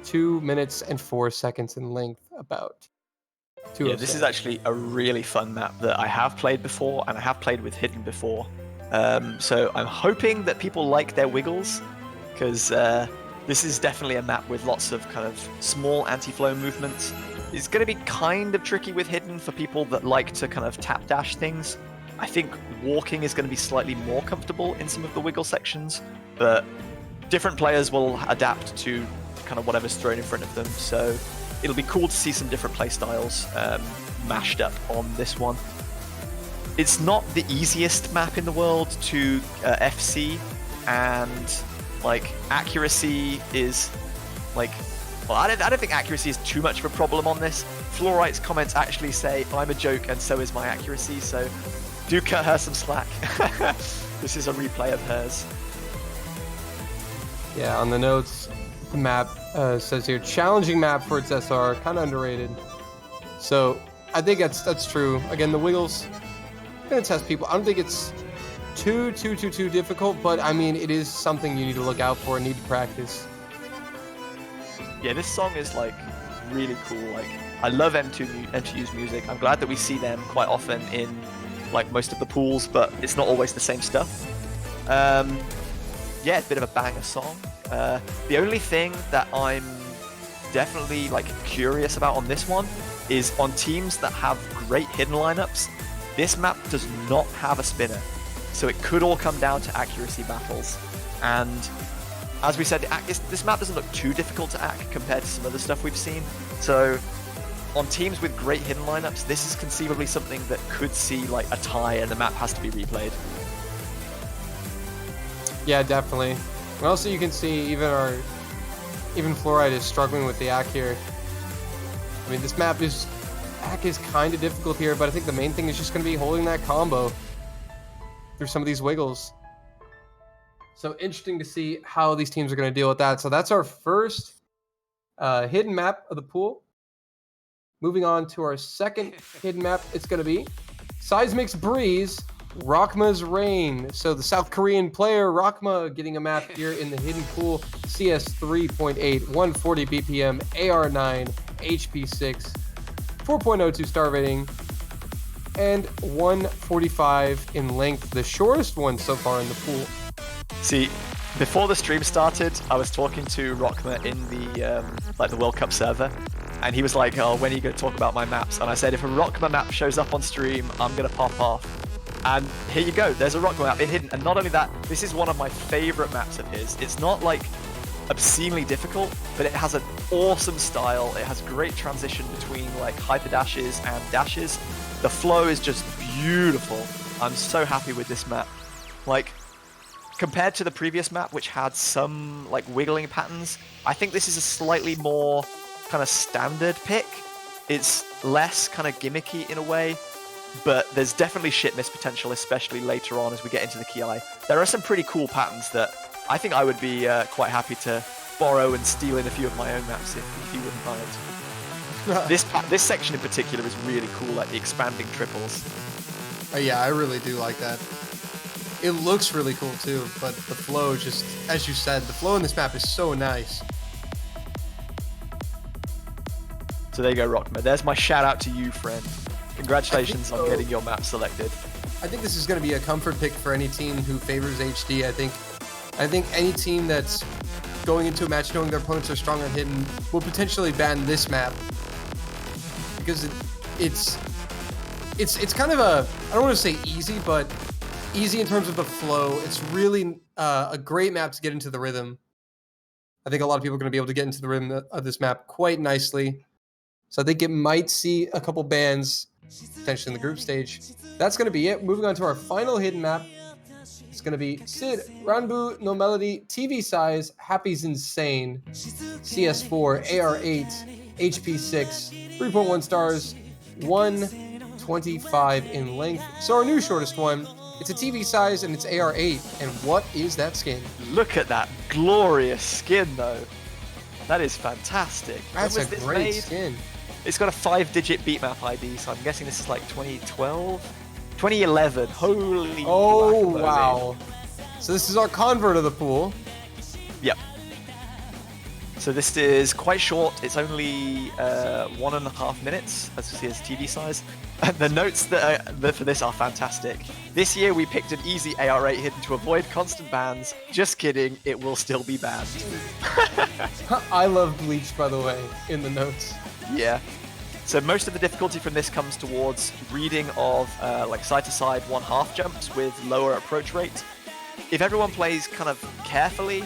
2 minutes and 4 seconds in length about. Yeah, this is actually a really fun map that I have played before and I have played with Hidden before. So I'm hoping that people like their wiggles, because this is definitely a map with lots of kind of small anti-flow movements. It's going to be kind of tricky with Hidden for people that like to kind of tap dash things. I think walking is going to be slightly more comfortable in some of the wiggle sections, but different players will adapt to kind of whatever's thrown in front of them. So it'll be cool to see some different play styles mashed up on this one. it's not the easiest map in the world to FC, and like accuracy is like, well, I don't think accuracy is too much of a problem on this. Fluorite's comments actually say I'm a joke and so is my accuracy, so do cut her some slack. This is a replay of hers. Yeah, on the notes, the map says here, challenging map for its SR, kind of underrated. So I think that's true. Again, the wiggles, gonna test people. I don't think it's too difficult, but I mean, it is something you need to look out for and need to practice. Yeah, this song is like really cool. Like, I love M2U's music. I'm glad that we see them quite often in like most of the pools, but it's not always the same stuff. Yeah, it's a bit of a banger song. The only thing that I'm definitely like curious about on this one is on teams that have great hidden lineups. This map does not have a spinner, so it could all come down to accuracy battles. And as we said, this map doesn't look too difficult to act compared to some other stuff we've seen. So on teams with great hidden lineups, this is conceivably something that could see like a tie and the map has to be replayed. Yeah, definitely. And also you can see even Fluorite is struggling with the ACK here. I mean, this map is ACK is kind of difficult here, but I think the main thing is just going to be holding that combo through some of these wiggles. So interesting to see how these teams are going to deal with that. So that's our first hidden map of the pool. Moving on to our second hidden map, it's going to be Seismic's Breeze, Rakma's Rain. So the South Korean player Rakma getting a map here in the hidden pool. CS 3.8, 140 BPM, AR9, HP 6, 4.02 star rating, and 145 in length, the shortest one so far in the pool. See, before the stream started, I was talking to Rockma in the the World Cup server, and he was like, "Oh, when are you going to talk about my maps?" And I said, "If a Rockma map shows up on stream, I'm going to pop off." And here you go. There's a Rockma map in hidden, and not only that, this is one of my favorite maps of his. It's not like obscenely difficult, but it has an awesome style. It has great transition between like hyper dashes and dashes. The flow is just beautiful. I'm so happy with this map. Like, compared to the previous map, which had some like wiggling patterns, I think this is a slightly more kind of standard pick. It's less kind of gimmicky in a way, but there's definitely shit miss potential, especially later on as we get into the Ki. There are some pretty cool patterns that I think I would be quite happy to borrow and steal in a few of my own maps if you wouldn't mind. This section in particular is really cool, like the expanding triples. Yeah, I really do like that. It looks really cool too, but the flow just, as you said, the flow in this map is so nice. So there you go, Rockma. There's my shout out to you, friend. Congratulations on getting your map selected. I think this is going to be a comfort pick for any team who favors HD. I think any team that's going into a match knowing their opponents are strong on hidden will potentially ban this map because it's kind of a, I don't want to say easy, but easy in terms of the flow. It's really a great map to get into the rhythm. I think a lot of people are going to be able to get into the rhythm of this map quite nicely. So I think it might see a couple bans potentially in the group stage. That's going to be it. Moving on to our final hidden map. It's going to be Sid, Ranbu, No Melody, TV Size, Happy's Insane, CS4, AR8, HP 6, 3.1 stars, 125 in length. So our new shortest one, it's a TV size and it's AR8. And what is that skin? Look at that glorious skin, though. That is fantastic. That's a great skin. It's got a 5-digit beatmap ID, so I'm guessing this is like 2012? 2011. Holy oh, wow. So this is our convert of the pool. Yep. So this is quite short. It's only 1.5 minutes, as you see as TV size. And the notes that for this are fantastic. This year we picked an easy AR8 hidden to avoid constant bans. Just kidding, it will still be banned. I love Bleach, by the way, in the notes. Yeah. So most of the difficulty from this comes towards reading of like side-to-side 1/2 jumps with lower approach rate. If everyone plays kind of carefully,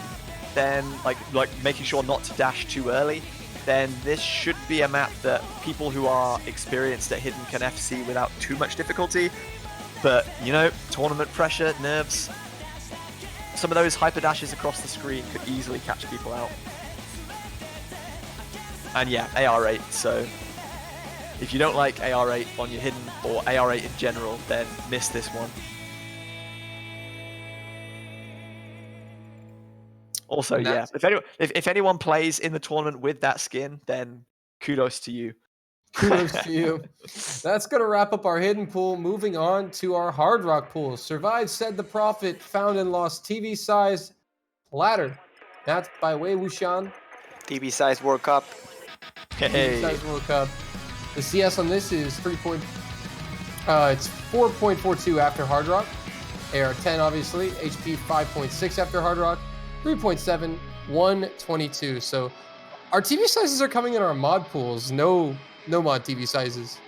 then like making sure not to dash too early, then this should be a map that people who are experienced at hidden can FC without too much difficulty. But, you know, tournament pressure, nerves. Some of those hyper dashes across the screen could easily catch people out. And yeah, AR8, so if you don't like AR8 on your hidden or AR8 in general, then miss this one. Also, yeah, if anyone plays in the tournament with that skin, then kudos to you. Kudos to you. That's going to wrap up our hidden pool. Moving on to our hard rock pool. Survived, said the prophet, found and lost TV size platter. That's by Wei Wuxian. TV size World Cup. TV size World Cup. The CS on this is it's 4.42 after hard rock. AR10 obviously. HP 5.6 after hard rock. 3.7, 122. So our TV sizes are coming in our mod pools. No mod TV sizes.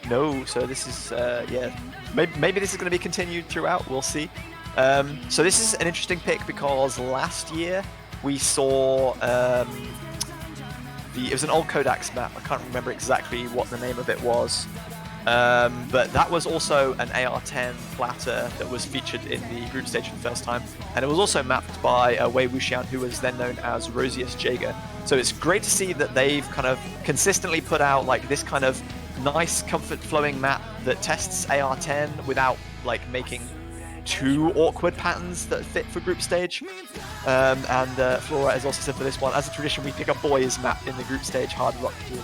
No, so this is, yeah, maybe this is going to be continued throughout, we'll see. So this is an interesting pick because last year we saw, it was an old Kodak's map, I can't remember exactly what the name of it was, but that was also an AR10 platter that was featured in the group stage for the first time, and it was also mapped by Wei Wuxian, who was then known as Rosius Jaeger. So it's great to see that they've kind of consistently put out like this kind of nice comfort flowing map that tests AR10 without like making too awkward patterns that fit for group stage. And Flora has also said for this one, as a tradition, we pick a boys map in the group stage hard rock pool.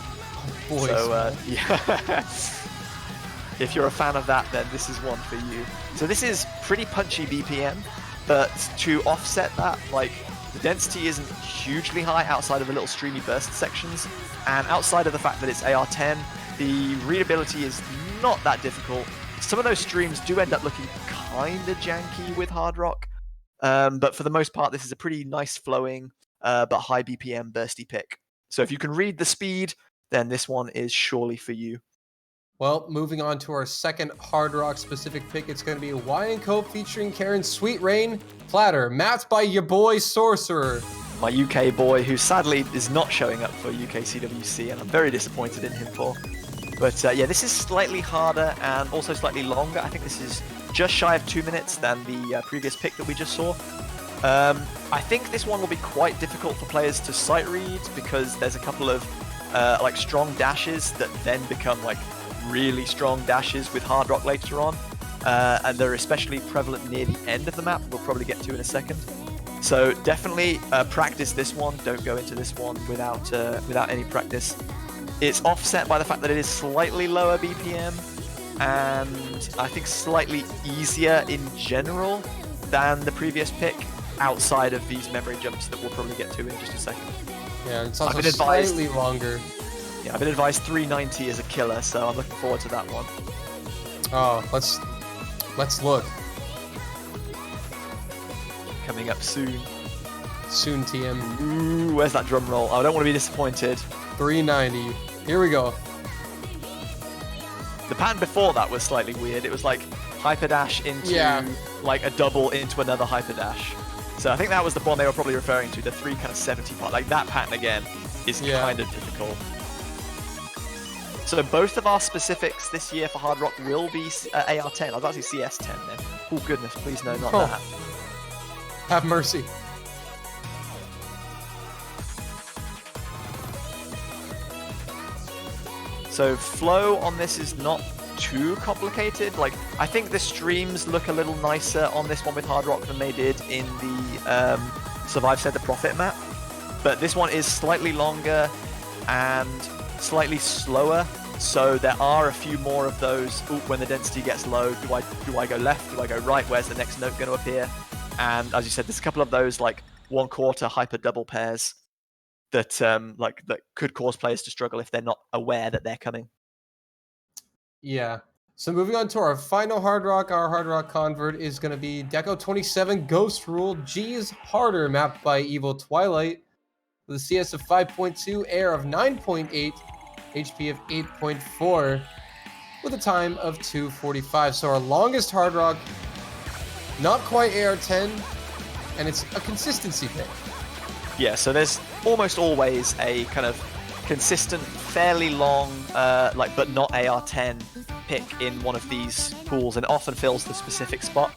Boys. So yeah. If you're a fan of that, then this is one for you. So this is pretty punchy BPM, but to offset that, like, the density isn't hugely high outside of the little streamy burst sections, and outside of the fact that it's AR10, the readability is not that difficult. Some of those streams do end up looking kinda janky with hard rock, but for the most part, this is a pretty nice flowing, but high BPM bursty pick. So if you can read the speed, then this one is surely for you. Well, moving on to our second hard rock specific pick, it's going to be a Wyan Cope featuring Karen Sweet Rain Platter, mapped by your boy Sorcerer. My UK boy, who sadly is not showing up for UK CWC, and I'm very disappointed in him for. But yeah, this is slightly harder and also slightly longer. I think this is just shy of 2 minutes than the previous pick that we just saw. I think this one will be quite difficult for players to sight read because there's a couple of like strong dashes that then become like really strong dashes with hard rock later on, and they're especially prevalent near the end of the map. We'll probably get to in a second. So definitely practice this one. Don't go into this one without any practice. It's offset by the fact that it is slightly lower BPM and I think slightly easier in general than the previous pick, outside of these memory jumps that we'll probably get to in just a second. Yeah, it's also slightly longer. Yeah, I've been advised 390 is a killer, so I'm looking forward to that one. Oh, let's look. Coming up soon. Soon, TM. Ooh, where's that drum roll? I don't want to be disappointed. 390. Here we go. The pattern before that was slightly weird. It was like hyper dash into like a double into another hyper dash. So I think that was the one they were probably referring to, the 370 part. Like that pattern again is kind of difficult. So both of our specifics this year for hard rock will be AR10. I was about to say CS10 then. Oh goodness, please no, not that. Have mercy. So flow on this is not too complicated. Like, I think the streams look a little nicer on this one with hard rock than they did in the Survive Said the Prophet map. But this one is slightly longer and slightly slower. So there are a few more of those. Ooh, when the density gets low, do I go left? Do I go right? Where's the next note going to appear? And as you said, there's a couple of those like 1/4 hyper double pairs that that could cause players to struggle if they're not aware that they're coming. Yeah. So moving on to our final hard rock, our hard rock convert is going to be Deco 27 Ghost Rule G's Harder, mapped by Evil Twilight, with a CS of 5.2, air of 9.8, HP of 8.4, with a time of 2:45. So our longest hard rock, not quite AR10, and it's a consistency pick. Yeah, so there's almost always a kind of consistent, fairly long, but not AR10 pick in one of these pools, and it often fills the specific spot.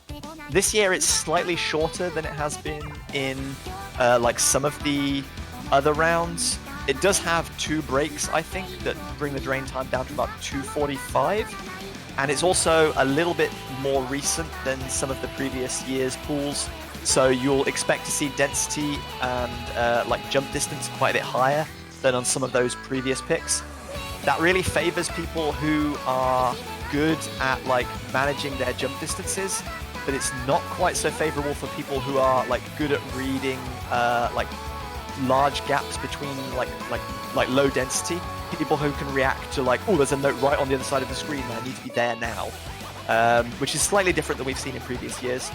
This year it's slightly shorter than it has been in like some of the other rounds. It does have 2 breaks, I think, that bring the drain time down to about 2:45. And it's also a little bit more recent than some of the previous year's pools. So you'll expect to see density and like jump distance quite a bit higher than on some of those previous picks. That really favors people who are good at like managing their jump distances, but it's not quite so favorable for people who are like good at reading like large gaps between like low density. People who can react to like, oh, there's a note right on the other side of the screen, I need to be there now, which is slightly different than we've seen in previous years.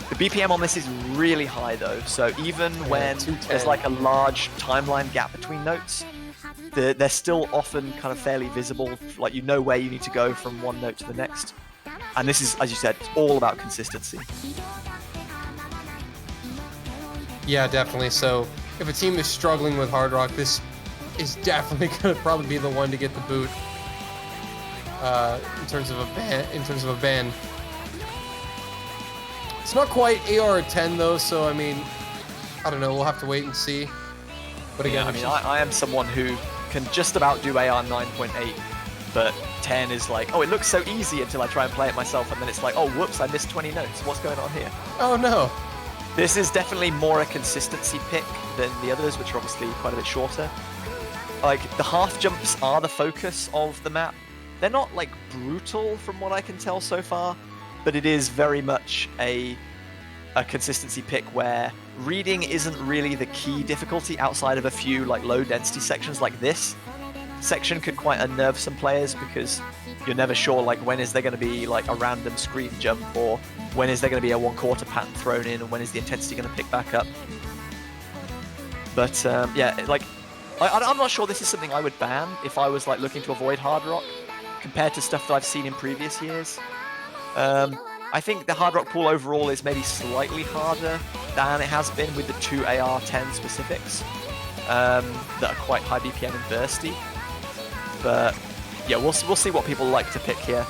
The BPM on this is really high though, so even when there's like a large timeline gap between notes, they're still often kind of fairly visible, like you know where you need to go from one note to the next. And this is, as you said, it's all about consistency. Yeah, definitely. So if a team is struggling with Hard Rock, this is definitely going to probably be the one to get the boot in terms of a ban. It's not quite AR 10 though, so I mean, I don't know. We'll have to wait and see. But again, yeah, I mean, I am someone who can just about do AR 9.8, but 10 is like, oh, it looks so easy until I try and play it myself, and then it's like, oh, whoops, I missed 20 notes. What's going on here? Oh no. This is definitely more a consistency pick than the others, which are obviously quite a bit shorter. Like, the half jumps are the focus of the map. They're not, like, brutal from what I can tell so far, but it is very much a consistency pick where reading isn't really the key difficulty outside of a few, like, low-density sections like this. Section could quite unnerve some players because you're never sure, like, when is there going to be, like, a random screen jump, or when is there going to be a 1/4 pattern thrown in, and when is the intensity going to pick back up. But, yeah, like, I'm not sure this is something I would ban if I was like looking to avoid Hard Rock compared to stuff that I've seen in previous years. I think the Hard Rock pool overall is maybe slightly harder than it has been with the 2 AR10 specifics that are quite high BPM and bursty. But yeah, we'll see what people like to pick here.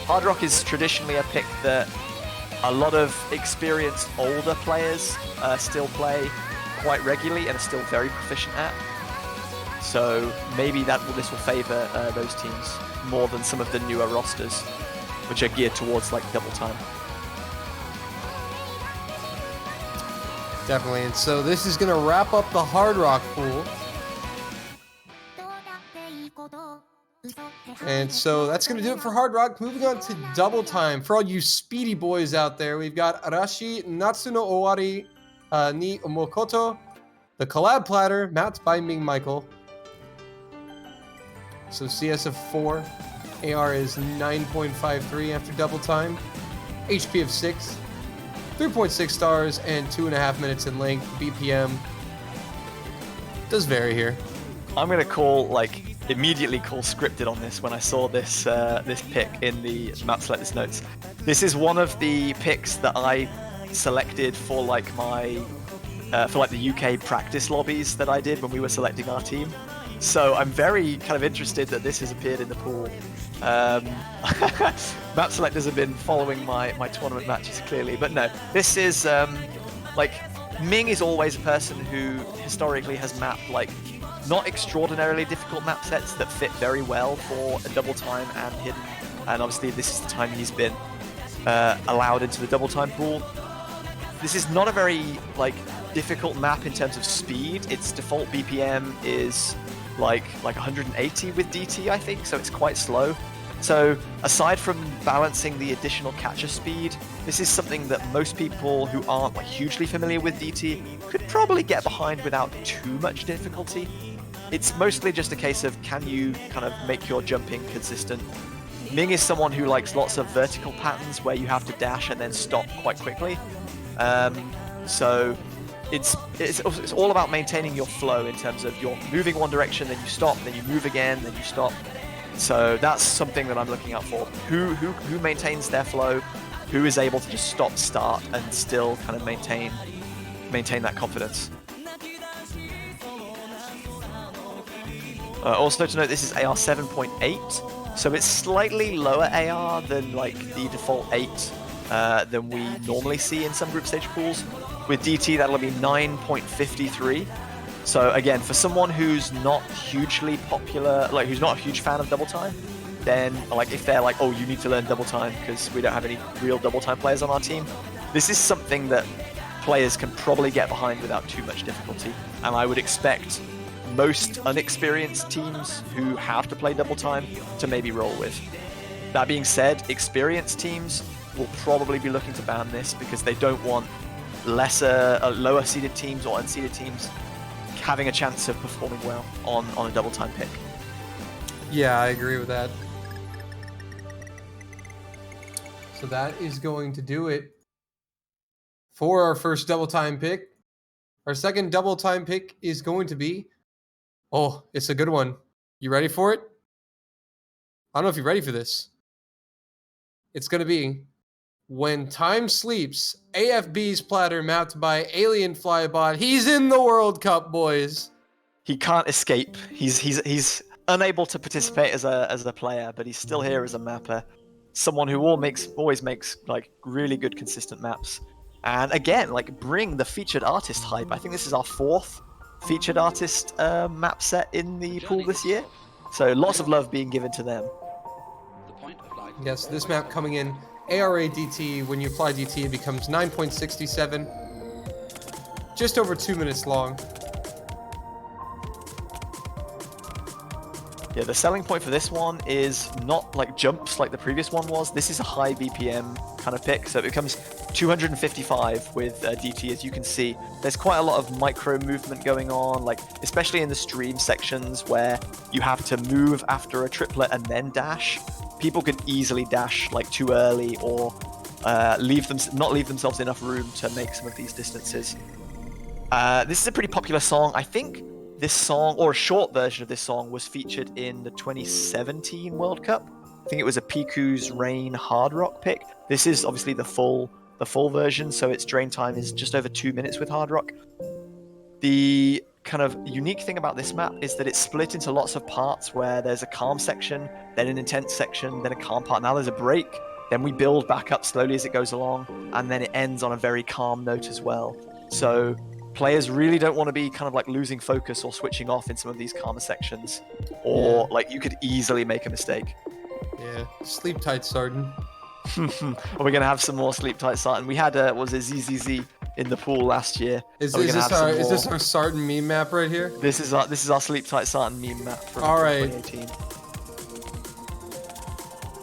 Hard Rock is traditionally a pick that a lot of experienced older players still play quite regularly and are still very proficient at. So maybe this will favor those teams more than some of the newer rosters, which are geared towards like double time. Definitely. And so this is going to wrap up the Hard Rock pool. And so that's going to do it for Hard Rock. Moving on to double time. For all you speedy boys out there, we've got Arashi Natsu no Owari ni Omokoto, the collab platter, mapped by Ming Michael. So CS of 4, AR is 9.53 after double time, HP of 6, 3.6 stars, and 2.5 minutes in length. BPM does vary here. I'm gonna immediately call scripted on this when I saw this this pick in the map selectors notes. This is one of the picks that I selected for like my the UK practice lobbies that I did when we were selecting our team. So I'm very kind of interested that this has appeared in the pool. Map selectors have been following my tournament matches clearly, but no, this is like Ming is always a person who historically has mapped like not extraordinarily difficult map sets that fit very well for a double time and hidden, and obviously this is the time he's been allowed into the double time pool. This is not a very like difficult map in terms of speed. Its default BPM is like 180 with DT, I think, so it's quite slow. So aside from balancing the additional catcher speed, this is something that most people who aren't like hugely familiar with DT could probably get behind without too much difficulty. It's mostly just a case of, can you kind of make your jumping consistent? Ming is someone who likes lots of vertical patterns where you have to dash and then stop quite quickly. So it's all about maintaining your flow in terms of you're moving one direction, then you stop, then you move again, then you stop. So that's something that I'm looking out for. Who maintains their flow, who is able to just stop, start, and still kind of maintain that confidence. Also to note, this is AR 7.8, So it's slightly lower AR than like the default 8 than we normally see in some group stage pools. With DT, that'll be 9.53. So again, for someone who's not hugely popular, like who's not a huge fan of double time, then like if they're like, oh, you need to learn double time because we don't have any real double time players on our team, this is something that players can probably get behind without too much difficulty. And I would expect most unexperienced teams who have to play double time to maybe roll with. That being said, experienced teams will probably be looking to ban this because they don't want lower seeded teams or unseeded teams having a chance of performing well on a double time pick. Yeah, I agree with that. So that is going to do it for our first double time pick. Our second double time pick is going to be, oh, it's a good one. You ready for it? I don't know if you're ready for this. It's going to be When Time Sleeps, AFB's platter mapped by Alien Flybot. He's in the World Cup, boys. He can't escape. He's unable to participate as a player, but he's still here as a mapper. Someone who always makes like really good consistent maps. And again, like bring the featured artist hype. I think this is our 4th featured artist map set in the pool this year. So lots of love being given to them. Yes, this map coming in ARA DT. When you apply DT, it becomes 9.67. Just over 2 minutes long. Yeah, the selling point for this one is not like jumps like the previous one was. This is a high BPM kind of pick, so it becomes 255 with DT. As you can see, there's quite a lot of micro movement going on, like especially in the stream sections where you have to move after a triplet and then dash. People could easily dash like too early or not leave themselves enough room to make some of these distances. This is a pretty popular song. I think this song, or a short version of this song, was featured in the 2017 World Cup. I think it was a Piku's Rain hard rock pick. This is obviously the full version, so its drain time is just over 2 minutes with hard rock. The kind of unique thing about this map is that it's split into lots of parts where there's a calm section, then an intense section, then a calm part. Now there's a break, then we build back up slowly as it goes along, and then it ends on a very calm note as well. So players really don't want to be kind of like losing focus or switching off in some of these calmer sections, or like you could easily make a mistake. Yeah, sleep tight, Sarden. We're gonna have some more sleep tight Sartan. We had was it ZZZ in the pool last year. Is this our Sarden meme map right here? This is our sleep tight Sartan meme map from 2018.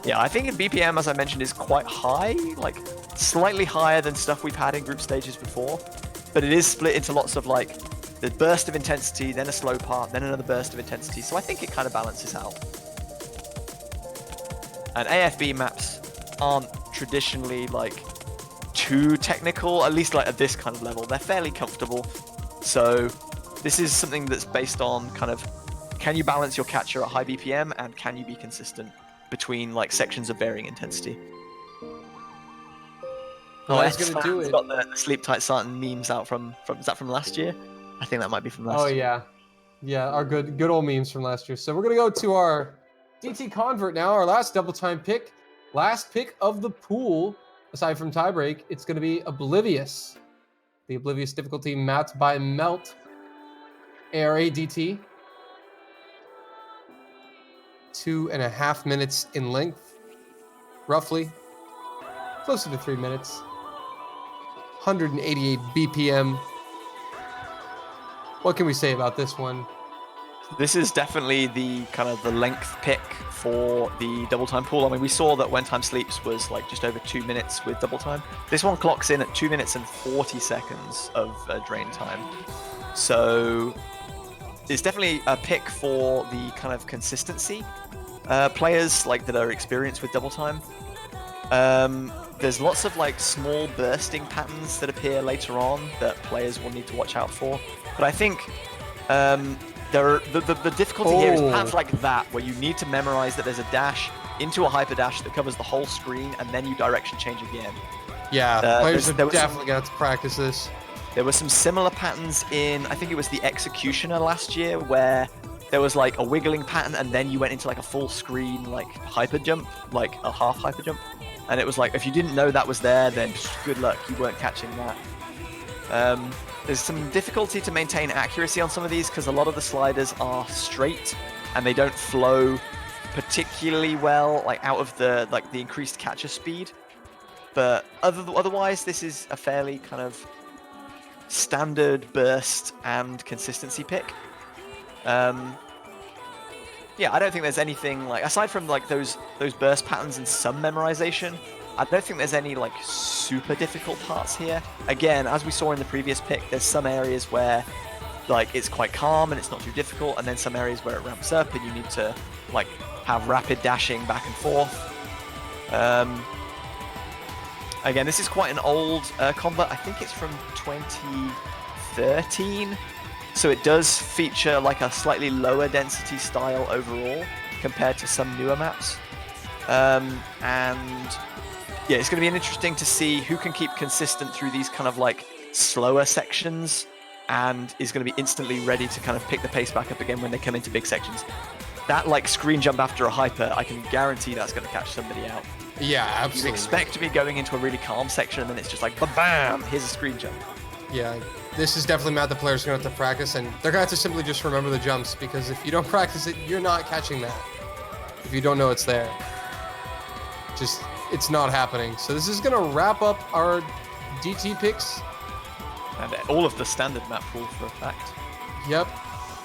Yeah, I think in BPM, as I mentioned, is quite high, like slightly higher than stuff we've had in group stages before. But it is split into lots of like the burst of intensity, then a slow part, then another burst of intensity. So I think it kind of balances out. And AFB maps aren't traditionally like too technical, at least like at this kind of level. They're fairly comfortable. So this is something that's based on kind of, can you balance your catcher at high BPM and can you be consistent between like sections of varying intensity? Oh, I was gonna do it. Got the sleep tight Sartan memes out from is that from last year? I think that might be from last year. Yeah, our good old memes from last year. So we're gonna go to our DT convert now, our last double time pick, last pick of the pool. Aside from tiebreak, it's gonna be Oblivious. The Oblivious difficulty mapped by Melt. ARA DT. 2.5 minutes in length, roughly. Closer to 3 minutes. 188 BPM. What can we say about this one? This is definitely the kind of the length pick for the double time pool. I mean, we saw that When Time Sleeps was like just over 2 minutes with double time. This one clocks in at 2 minutes and 40 seconds of drain time. So it's definitely a pick for the kind of consistency players like that are experienced with double time. There's lots of like small bursting patterns that appear later on that players will need to watch out for. But I think the difficulty here is patterns like that, where you need to memorize that there's a dash into a hyper dash that covers the whole screen, and then you direction change again. Yeah, players are definitely going to have to practice this. There were some similar patterns in, I think it was the Executioner last year, where there was like a wiggling pattern, and then you went into like a full screen like hyper jump, like a half hyper jump, and it was like if you didn't know that was there, then good luck, you weren't catching that. There's some difficulty to maintain accuracy on some of these because a lot of the sliders are straight and they don't flow particularly well, like out of the increased catcher speed. But otherwise, this is a fairly kind of standard burst and consistency pick. Yeah, I don't think there's anything like, aside from like those burst patterns and some memorization, I don't think there's any like super difficult parts here. Again, as we saw in the previous pick, there's some areas where like it's quite calm and it's not too difficult, and then some areas where it ramps up and you need to like have rapid dashing back and forth. Again, this is quite an old combat. I think it's from 2013. So it does feature like a slightly lower density style overall compared to some newer maps. And yeah, it's going to be interesting to see who can keep consistent through these kind of like slower sections and is going to be instantly ready to kind of pick the pace back up again when they come into big sections. That like screen jump after a hyper, I can guarantee that's going to catch somebody out. Yeah, absolutely. You expect to be going into a really calm section and then it's just like, bam, here's a screen jump. Yeah, this is definitely a map the players are going to have to practice, and they're going to have to simply just remember the jumps, because if you don't practice it, you're not catching that. If you don't know it's there. Just, it's not happening. So this is going to wrap up our DT picks. And all of the standard map pool for a fact. Yep,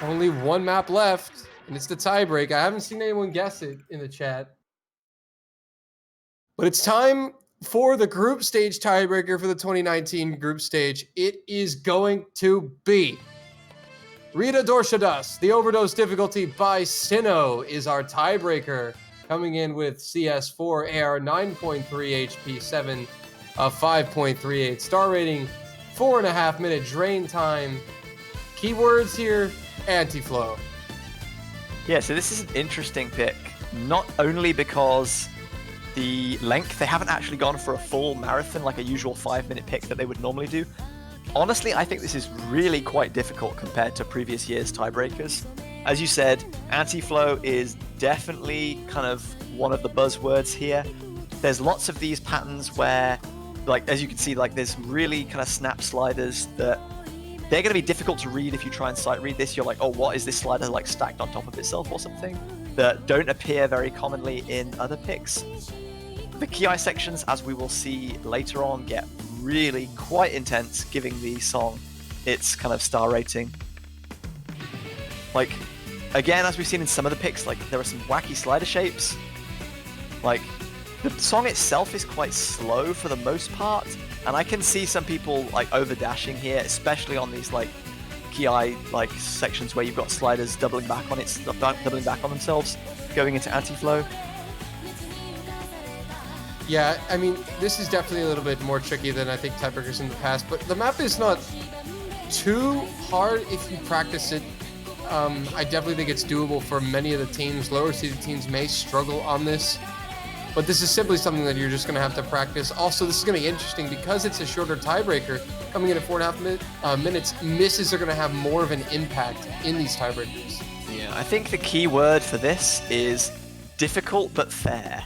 only one map left, and it's the tiebreak. I haven't seen anyone guess it in the chat. But it's time for the group stage tiebreaker for the 2019 group stage. It is going to be Rita Dorshadas. The overdose difficulty by Sinnoh is our tiebreaker, coming in with CS4 AR 9.3 HP 7 of 5.38 star rating, 4.5 minute drain time. Keywords here: anti-flow. Yeah, so this is an interesting pick, not only because the length, they haven't actually gone for a full marathon like a usual 5-minute pick that they would normally do. Honestly, I think this is really quite difficult compared to previous year's tiebreakers. As you said, anti-flow is definitely kind of one of the buzzwords here. There's lots of these patterns where, like, as you can see, like there's really kind of snap sliders that they're going to be difficult to read if you try and sight read this. You're like, oh, what is this slider like stacked on top of itself or something? That don't appear very commonly in other picks. The Ki sections, as we will see later on, get really quite intense, giving the song its kind of star rating. Like, again, as we've seen in some of the picks, like there are some wacky slider shapes. Like, the song itself is quite slow for the most part, and I can see some people like over dashing here, especially on these like Ki like sections where you've got sliders doubling back on themselves, going into anti-flow. Yeah, I mean, this is definitely a little bit more tricky than I think tiebreakers in the past, but the map is not too hard if you practice it. I definitely think it's doable for many of the teams. Lower seeded teams may struggle on this, but this is simply something that you're just going to have to practice. Also, this is going to be interesting because it's a shorter tiebreaker coming in at 4.5 minutes. Misses are going to have more of an impact in these tiebreakers. Yeah, I think the key word for this is difficult but fair.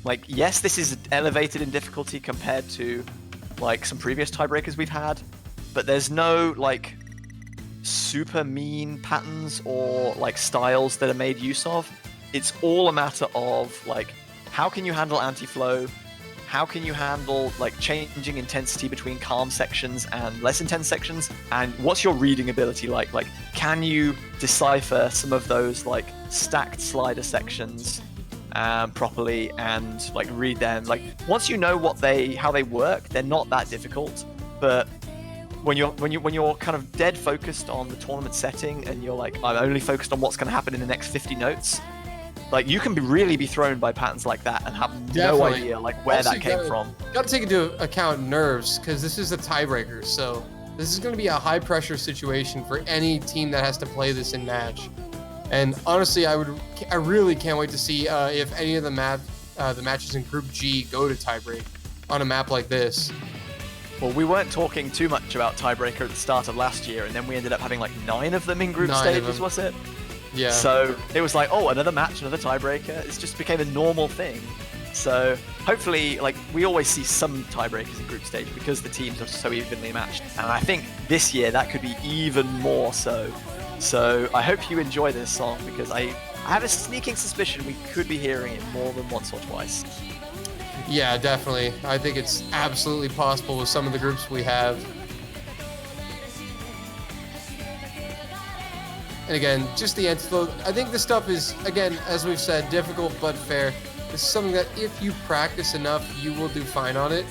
Like, yes, this is elevated in difficulty compared to like some previous tiebreakers we've had, but there's no like super mean patterns or like styles that are made use of. It's all a matter of like, how can you handle anti-flow? How can you handle like changing intensity between calm sections and less intense sections? And what's your reading ability like? Like, can you decipher some of those like stacked slider sections properly and like read them? Like, once you know how they work, they're not that difficult. But when you're kind of dead focused on the tournament setting and you're like, I'm only focused on what's going to happen in the next 50 notes, like you can really be thrown by patterns like that and have no idea like where also, that came from. Got to take into account nerves, because this is a tiebreaker. So this is going to be a high pressure situation for any team that has to play this in match. And honestly, I really can't wait to see if any of the matches in Group G go to tiebreak on a map like this. Well, we weren't talking too much about tiebreaker at the start of last year, and then we ended up having like 9 of them in group stages, was it? Yeah. So it was like, oh, another match, another tiebreaker. It just became a normal thing. So hopefully, like, we always see some tiebreakers in group stage because the teams are so evenly matched. And I think this year that could be even more so. So I hope you enjoy this song because I have a sneaking suspicion we could be hearing it more than once or twice. Yeah, definitely. I think it's absolutely possible with some of the groups we have. And again, just the antidote. I think this stuff is, again, as we've said, difficult but fair. This is something that if you practice enough, you will do fine on it.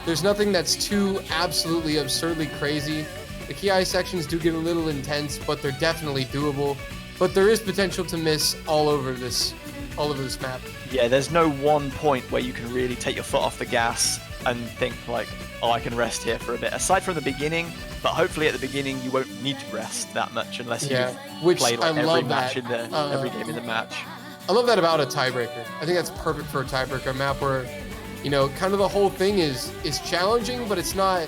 There's nothing that's too absolutely absurdly crazy. The Ki sections do get a little intense, but they're definitely doable. But there is potential to miss all over this map. Yeah, there's no one point where you can really take your foot off the gas and think like, oh, I can rest here for a bit. Aside from the beginning, but hopefully at the beginning you won't need to rest that much unless you've played like every match in the every game in the match. I love that about a tiebreaker. I think that's perfect for a tiebreaker map where, you know, kind of the whole thing is challenging, but it's not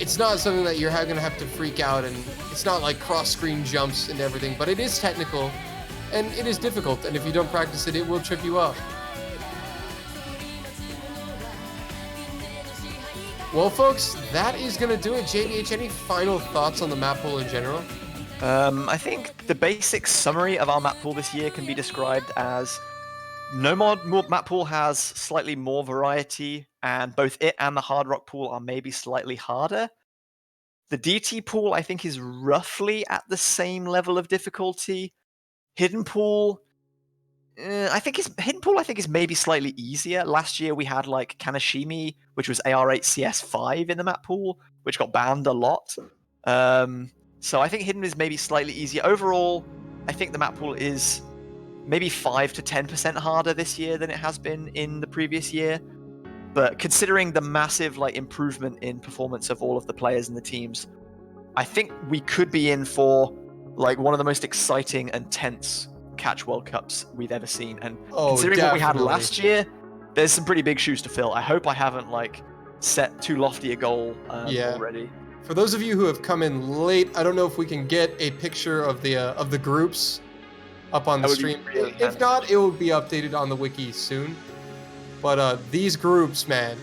something that you're going to have to freak out, and it's not like cross-screen jumps and everything, but it is technical, and it is difficult, and if you don't practice it, it will trip you up. Well, folks, that is going to do it. JDH, any final thoughts on the map pool in general? I think the basic summary of our map pool this year can be described as map pool has slightly more variety, and both it and the hard rock pool are maybe slightly harder. The DT pool, I think, is roughly at the same level of difficulty. Hidden pool, I think is maybe slightly easier. Last year we had like Kanashimi, which was AR8 CS5 in the map pool, which got banned a lot. So I think Hidden is maybe slightly easier. Overall, I think the map pool is maybe 5 to 10% harder this year than it has been in the previous year. But considering the massive like improvement in performance of all of the players and the teams, I think we could be in for like one of the most exciting and tense catch World Cups we've ever seen. And considering what we had last year, there's some pretty big shoes to fill. I hope I haven't like set too lofty a goal already. For those of you who have come in late, I don't know if we can get a picture of the groups up on the stream. If not, it will be updated on the wiki soon. But these groups, man.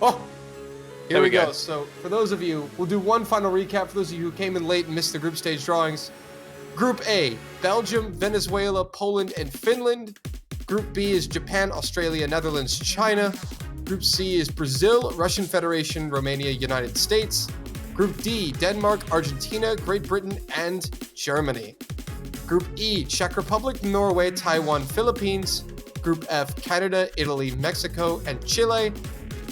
Oh, here we go. So for those of you, we'll do one final recap for those of you who came in late and missed the group stage drawings. Group A, Belgium, Venezuela, Poland, and Finland. Group B is Japan, Australia, Netherlands, China. Group C is Brazil, Russian Federation, Romania, United States. Group D, Denmark, Argentina, Great Britain, and Germany. Group E, Czech Republic, Norway, Taiwan, Philippines. Group F, Canada, Italy, Mexico, and Chile.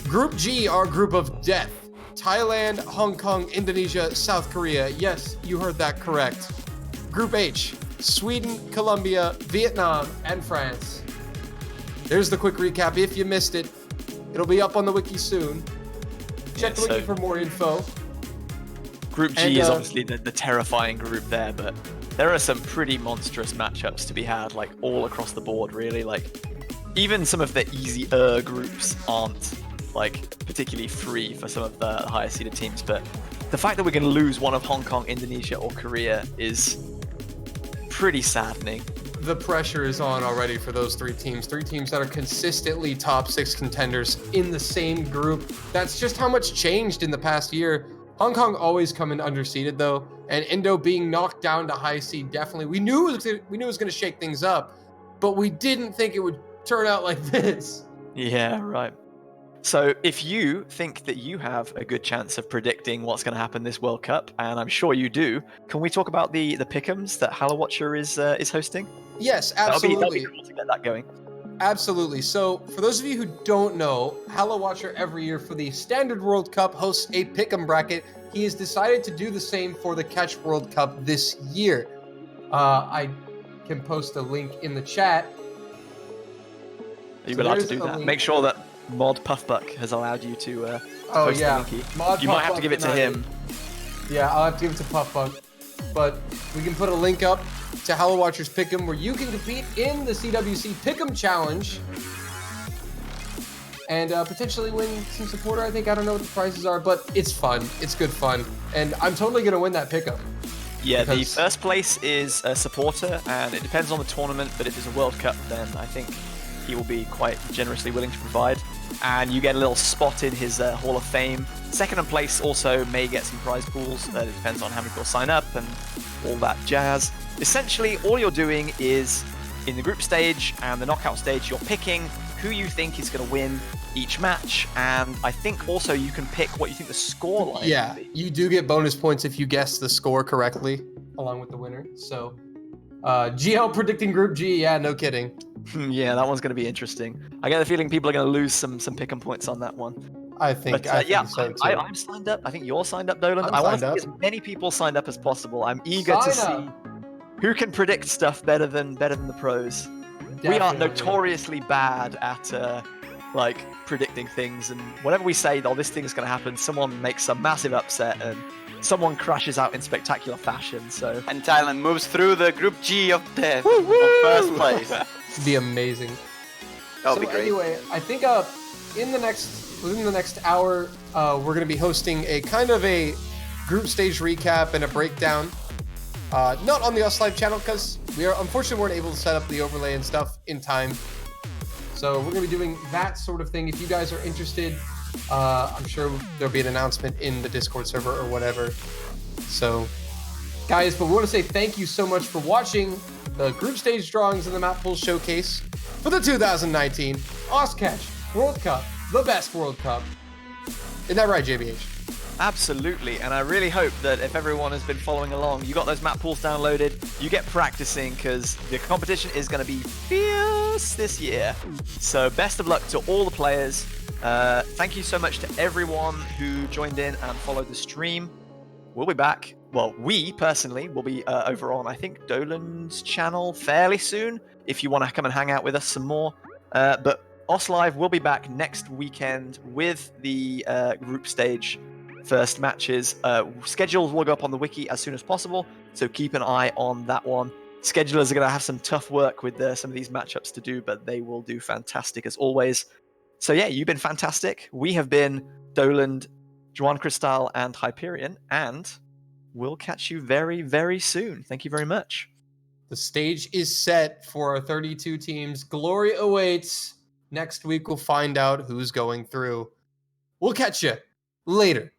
Group G, our group of death. Thailand, Hong Kong, Indonesia, South Korea. Yes, you heard that correct. Group H, Sweden, Colombia, Vietnam, and France. There's the quick recap. If you missed it, it'll be up on the wiki soon. Check the wiki for more info. Group G is obviously the terrifying group there, but there are some pretty monstrous matchups to be had, like all across the board, really. Like even some of the easier groups aren't like particularly free for some of the higher seeded teams, but the fact that we're going to lose one of Hong Kong, Indonesia, or Korea is pretty saddening. The pressure is on already for those three teams that are consistently top 6 contenders in the same group. That's just how much changed in the past year. Hong Kong always come in underseeded though, and Indo being knocked down to high seed definitely. We knew it was going to shake things up, but we didn't think it would turn out like this. Yeah, right. So if you think that you have a good chance of predicting what's going to happen this World Cup, and I'm sure you do, can we talk about the pick'ems that HaloWatcher is hosting? Yes, absolutely. That'll be cool to get that going. Absolutely. So for those of you who don't know, HaloWatcher every year for the Standard World Cup hosts a pick'em bracket. He has decided to do the same for the Catch World Cup this year. I can post a link in the chat. Are you allowed to do that? Make sure that Mod Puffbuck has allowed you to post the linky. You might have to give it to him. Yeah, I'll have to give it to Puffbuck. But we can put a link up to HaloWatcher's Pick'em where you can compete in the CWC Pick'em Challenge and potentially win some supporter. I don't know what the prizes are, but it's fun. It's good fun. And I'm totally going to win that Pick'em. Yeah, the Because- first place is a supporter, and it depends on the tournament, but if it's a World Cup, then I think he will be quite generously willing to provide. And you get a little spot in his Hall of Fame. Second place also may get some prize pools. It depends on how many people sign up and all that jazz. Essentially, all you're doing is, in the group stage and the knockout stage, you're picking who you think is going to win each match, and I think also you can pick what you think the score line Yeah, will be. you do get bonus points if you guess the score correctly, along with the winner. So, GL predicting Group G, yeah, no kidding. Yeah, that one's going to be interesting. I get the feeling people are going to lose some picking points on that one. I think Yeah, so too. I'm signed up. I think you're signed up, Dolan. I'm I want to signed see up. as many people signed up as possible. I'm eager to Sign see up. who can predict stuff better than the pros. We are Definitely. notoriously bad at like predicting things, and whatever we say, oh, this thing's going to happen, someone makes some massive upset and someone crashes out in spectacular fashion. So And Thailand moves through the Group G of death Woo, on woo! first place. It'd be amazing. That'll So be great. anyway, I think within the next hour, we're going to be hosting a kind of a group stage recap and a breakdown. Not on the Us Live channel because we are unfortunately weren't able to set up the overlay and stuff in time. So we're going to be doing that sort of thing. If you guys are interested, I'm sure there'll be an announcement in the Discord server or whatever. So, guys, but we want to say thank you so much for watching the group stage drawings in the Mappool Showcase for the 2019 OSCatch World Cup, the best World Cup. Isn't that right, JBH? absolutely, and I really hope that if everyone has been following along, you got those map pools downloaded, you get practicing, because the competition is going to be fierce this year. So best of luck to all the players. Thank you so much to everyone who joined in and followed the stream. We'll be back. Well, we personally will be over on, I think, Dolan's channel fairly soon, if you want to come and hang out with us some more. But Os Live will be back next weekend with the group stage first matches. Schedules will go up on the wiki as soon as possible, so keep an eye on that one. Schedulers are going to have some tough work with some of these matchups to do, but they will do fantastic as always. So yeah, you've been fantastic. We have been Doland, Juan Cristal, and Hyperion, and we'll catch you very, very soon. Thank you very much. The stage is set for our 32 teams. Glory awaits. Next week, we'll find out who's going through. We'll catch you later.